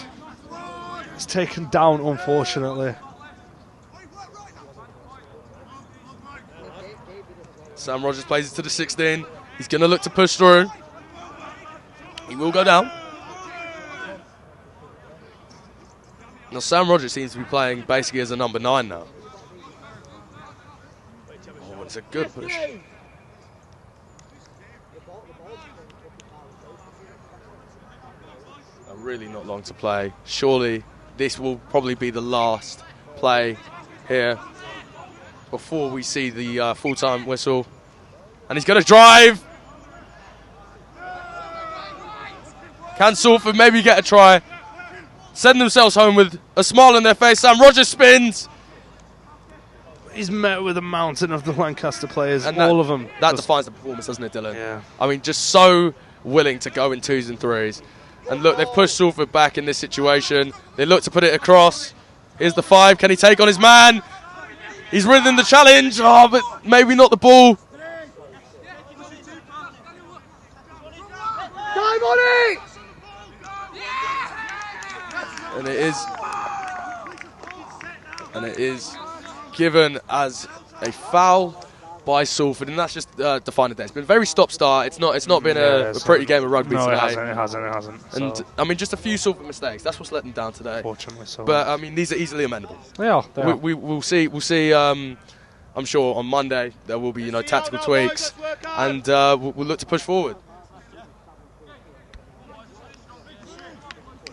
It's taken down, unfortunately. Sam Rogers plays it to the 16. He's going to look to push through. He will go down. Now, Sam Rogers seems to be playing basically as a number 9 now. Oh, it's a good push. Really not long to play. Surely this will probably be the last play here before we see the full-time whistle. And he's going to drive. Can Salford maybe get a try? Send themselves home with a smile on their face. Sam Rogers spins. He's met with a mountain of the Lancaster players, and all of them. That defines the performance, doesn't it, Dylan? Yeah. I mean, just so willing to go in 2s and 3s. And look, they've pushed Salford back in this situation. They look to put it across. Here's the 5. Can he take on his man? He's ridden the challenge. Oh, but maybe not the ball. Dive on it! And it is given as a foul by Salford, and that's just defined the day. It's been very stop-start. It's not been a pretty game of rugby today. It hasn't. And, So. I mean, just a few Salford mistakes. That's what's let them down today. Fortunately so. But, I mean, these are easily amendable. They are. We'll see, I'm sure on Monday there will be, tactical tweaks, and we'll look to push forward.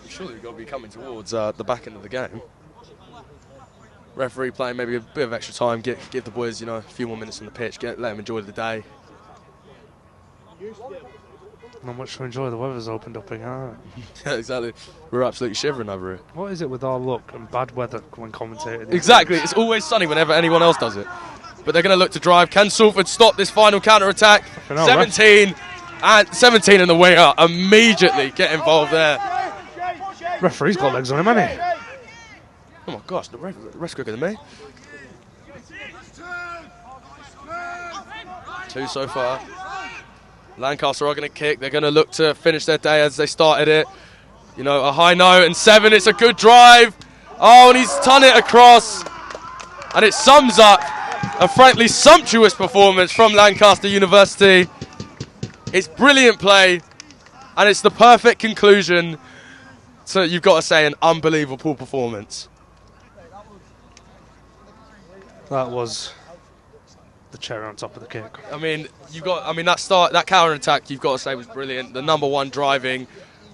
Surely we've got to be coming towards the back end of the game. Referee playing maybe a bit of extra time, give the boys, a few more minutes on the pitch, let them enjoy the day. Not much to enjoy. The weather's opened up again. Yeah, exactly. We're absolutely shivering over it. What is it with our luck and bad weather when commentating? Exactly. It's always sunny whenever anyone else does it. But they're going to look to drive. Can Salford stop this final counter-attack? 17 and the winger immediately get involved there. Referee's got legs on him, hasn't he? Oh my gosh, the ref's quicker than me. 2 so far. Lancaster are going to kick. They're going to look to finish their day as they started it. A high note, and 7. It's a good drive. Oh, and he's done it across. And it sums up a frankly sumptuous performance from Lancaster University. It's brilliant play, and it's the perfect conclusion to, you've got to say, an unbelievable performance. That was the cherry on top of the cake. I mean, that counter attack, you've got to say, was brilliant. The number 1 driving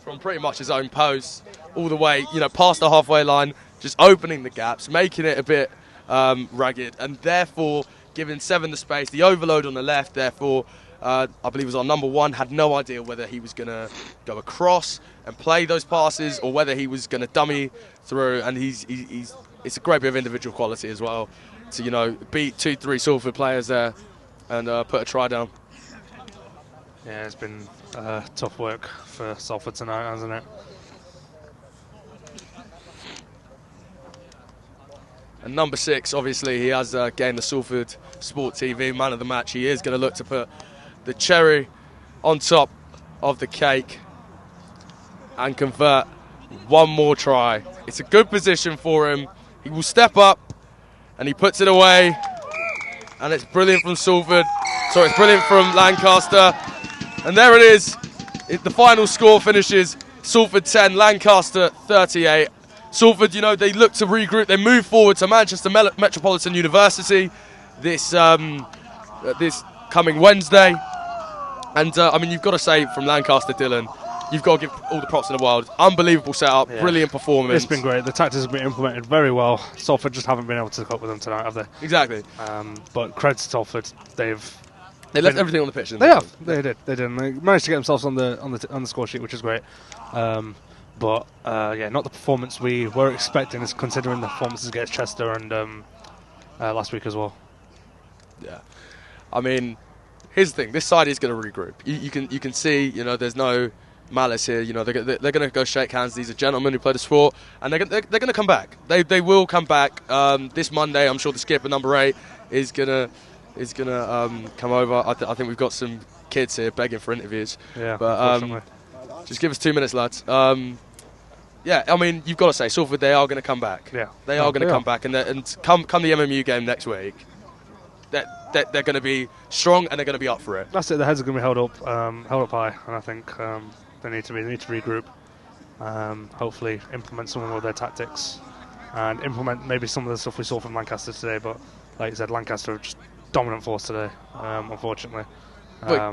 from pretty much his own post all the way, past the halfway line, just opening the gaps, making it a bit ragged, and therefore giving 7 the space. The overload on the left, therefore, I believe it was our number 1, had no idea whether he was going to go across and play those passes or whether he was going to dummy through. And it's a great bit of individual quality as well to, beat 2-3 Salford players there and put a try down. Yeah, it's been tough work for Salford tonight, hasn't it? And number 6, obviously, he has gained the Salford Sport TV man of the match. He is going to look to put the cherry on top of the cake and convert one more try. It's a good position for him. He will step up and he puts it away. And it's brilliant from Salford. Sorry, it's brilliant from Lancaster. And there it is. The final score finishes Salford 10, Lancaster 38. Salford, they look to regroup. They move forward to Manchester Metropolitan University this coming Wednesday. And, you've got to say from Lancaster, Dylan, you've got to give all the props in the world. Unbelievable setup, brilliant performance. It's been great. The tactics have been implemented very well. Salford just haven't been able to cope with them tonight, have they? Exactly. But credit to Salford. They left everything on the pitch. They have. They did. They managed to get themselves on the score sheet, which is great. But not the performance we were expecting, considering the performances against Chester and last week as well. Yeah, I mean, here's the thing: this side is going to regroup. You can see, there's no malice here. You know, they're going to go shake hands. These are gentlemen who play the sport, and they're going to come back. They will come back this Monday. I'm sure the skipper, number 8, is gonna come over. I think we've got some kids here begging for interviews. Yeah, but just give us 2 minutes, lads. Yeah, I mean, you've got to say, Salford, they are going to come back. Yeah, they are going to come back, and come the MMU game next week, they're going to be strong and they're going to be up for it. That's it. The heads are going to be held up high, and I think they need to regroup. Hopefully, implement some of their tactics, and implement maybe some of the stuff we saw from Lancaster today. But like you said, Lancaster are just dominant force today, unfortunately.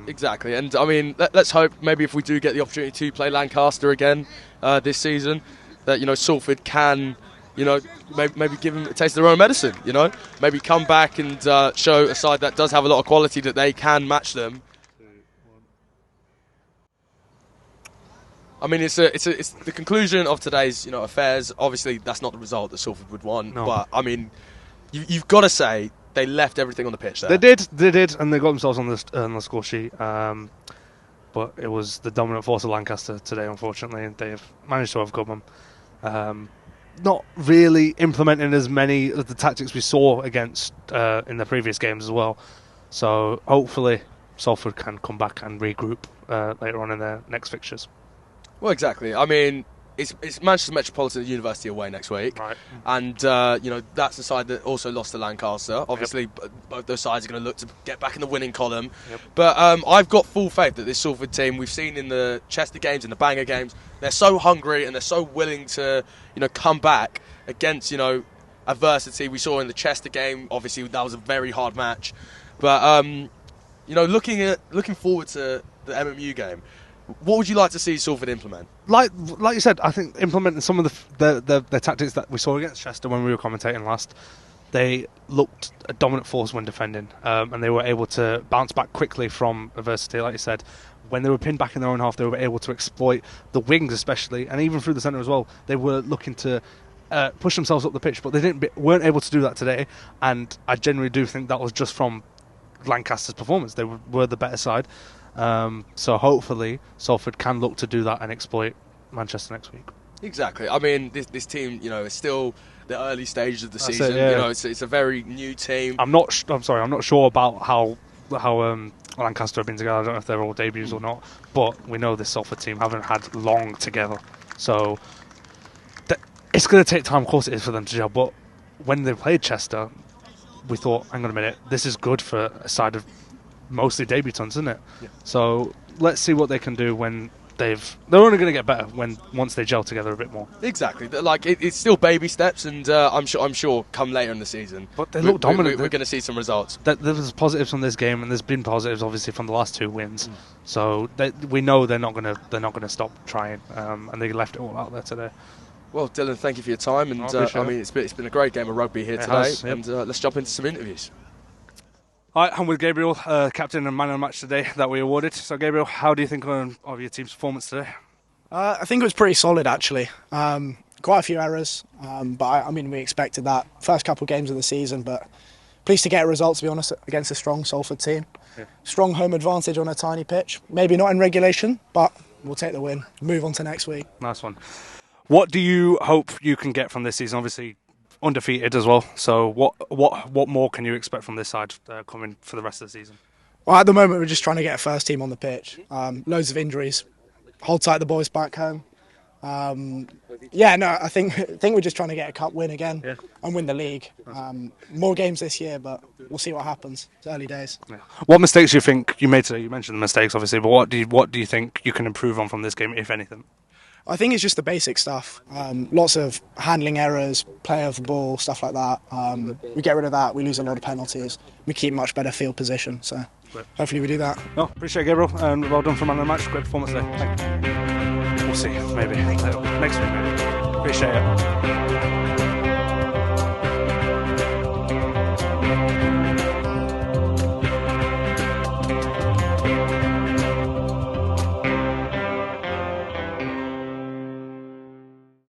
Exactly, and I mean, let's hope maybe if we do get the opportunity to play Lancaster again this season, that Salford can, maybe give them a taste of their own medicine. Maybe come back and show a side that does have a lot of quality, that they can match them. I mean, it's the conclusion of today's affairs. Obviously, that's not the result that Salford would want, but I mean, you've got to say, they left everything on the pitch there. They did, and they got themselves on the score sheet. But it was the dominant force of Lancaster today, unfortunately, and they've managed to overcome them. Not really implementing as many of the tactics we saw against in the previous games as well. So hopefully Salford can come back and regroup later on in their next fixtures. Well, exactly. I mean, it's Manchester Metropolitan University away next week, right? And that's the side that also lost to Lancaster. Obviously, both those sides are going to look to get back in the winning column. Yep. But I've got full faith that this Salford team, we've seen in the Chester games and the Bangor games, they're so hungry and they're so willing to come back against adversity. We saw in the Chester game, obviously that was a very hard match. But looking forward to the MMU game. What would you like to see Salford implement? Like you said, I think implementing some of the tactics that we saw against Chester when we were commentating last. They looked a dominant force when defending, and they were able to bounce back quickly from adversity. Like you said, when they were pinned back in their own half, they were able to exploit the wings, especially, and even through the centre as well. They were looking to push themselves up the pitch, but they weren't able to do that today. And I genuinely do think that was just from Lancaster's performance. They were the better side. So hopefully Salford can look to do that and exploit Manchester next week. Exactly. I mean, this team, is still the early stages of the season. It, yeah. It's a very new team. I'm not sure about how Lancaster have been together. I don't know if they're all debuts or not, but we know this Salford team haven't had long together. So it's going to take time. Of course, it is for them to gel. But when they played Chester, we thought, hang on a minute, this is good for a side of mostly debutants, isn't it? Yeah. So let's see what they can do when they're only going to get better once they gel together a bit more. Exactly. It's still baby steps, and I'm sure come later in the season. But they look dominant. We're going to see some results. There was positives from this game, and there's been positives obviously from the last 2 wins. So we know they're not going to stop trying, and they left it all out there today. Well, Dylan, thank you for your time, and it's been a great game of rugby here today, and let's jump into some interviews. Hi, I'm with Gabriel, captain and man of the match today that we awarded. So, Gabriel, how do you think of your team's performance today? I think it was pretty solid, actually. Quite a few errors, but we expected that first couple of games of the season. But pleased to get a result, to be honest, against a strong Salford team. Yeah. Strong home advantage on a tiny pitch. Maybe not in regulation, but we'll take the win. Move on to next week. Nice one. What do you hope you can get from this season? Obviously, undefeated as well. So what more can you expect from this side coming for the rest of the season? Well, at the moment, we're just trying to get a first team on the pitch. Loads of injuries. Hold tight the boys back home. I think we're just trying to get a cup win again and win the league. More games this year, but we'll see what happens. It's early days. Yeah. What mistakes do you think you made today? You mentioned the mistakes, obviously, but what do you think you can improve on from this game, if anything? I think it's just the basic stuff. Lots of handling errors, play of the ball, stuff like that. We get rid of that, we lose a lot of penalties. We keep much better field position, so hopefully we do that. No, appreciate it, Gabriel, and well done for man of the match. Great performance today. Thank you. We'll see, maybe next week, maybe. Appreciate it.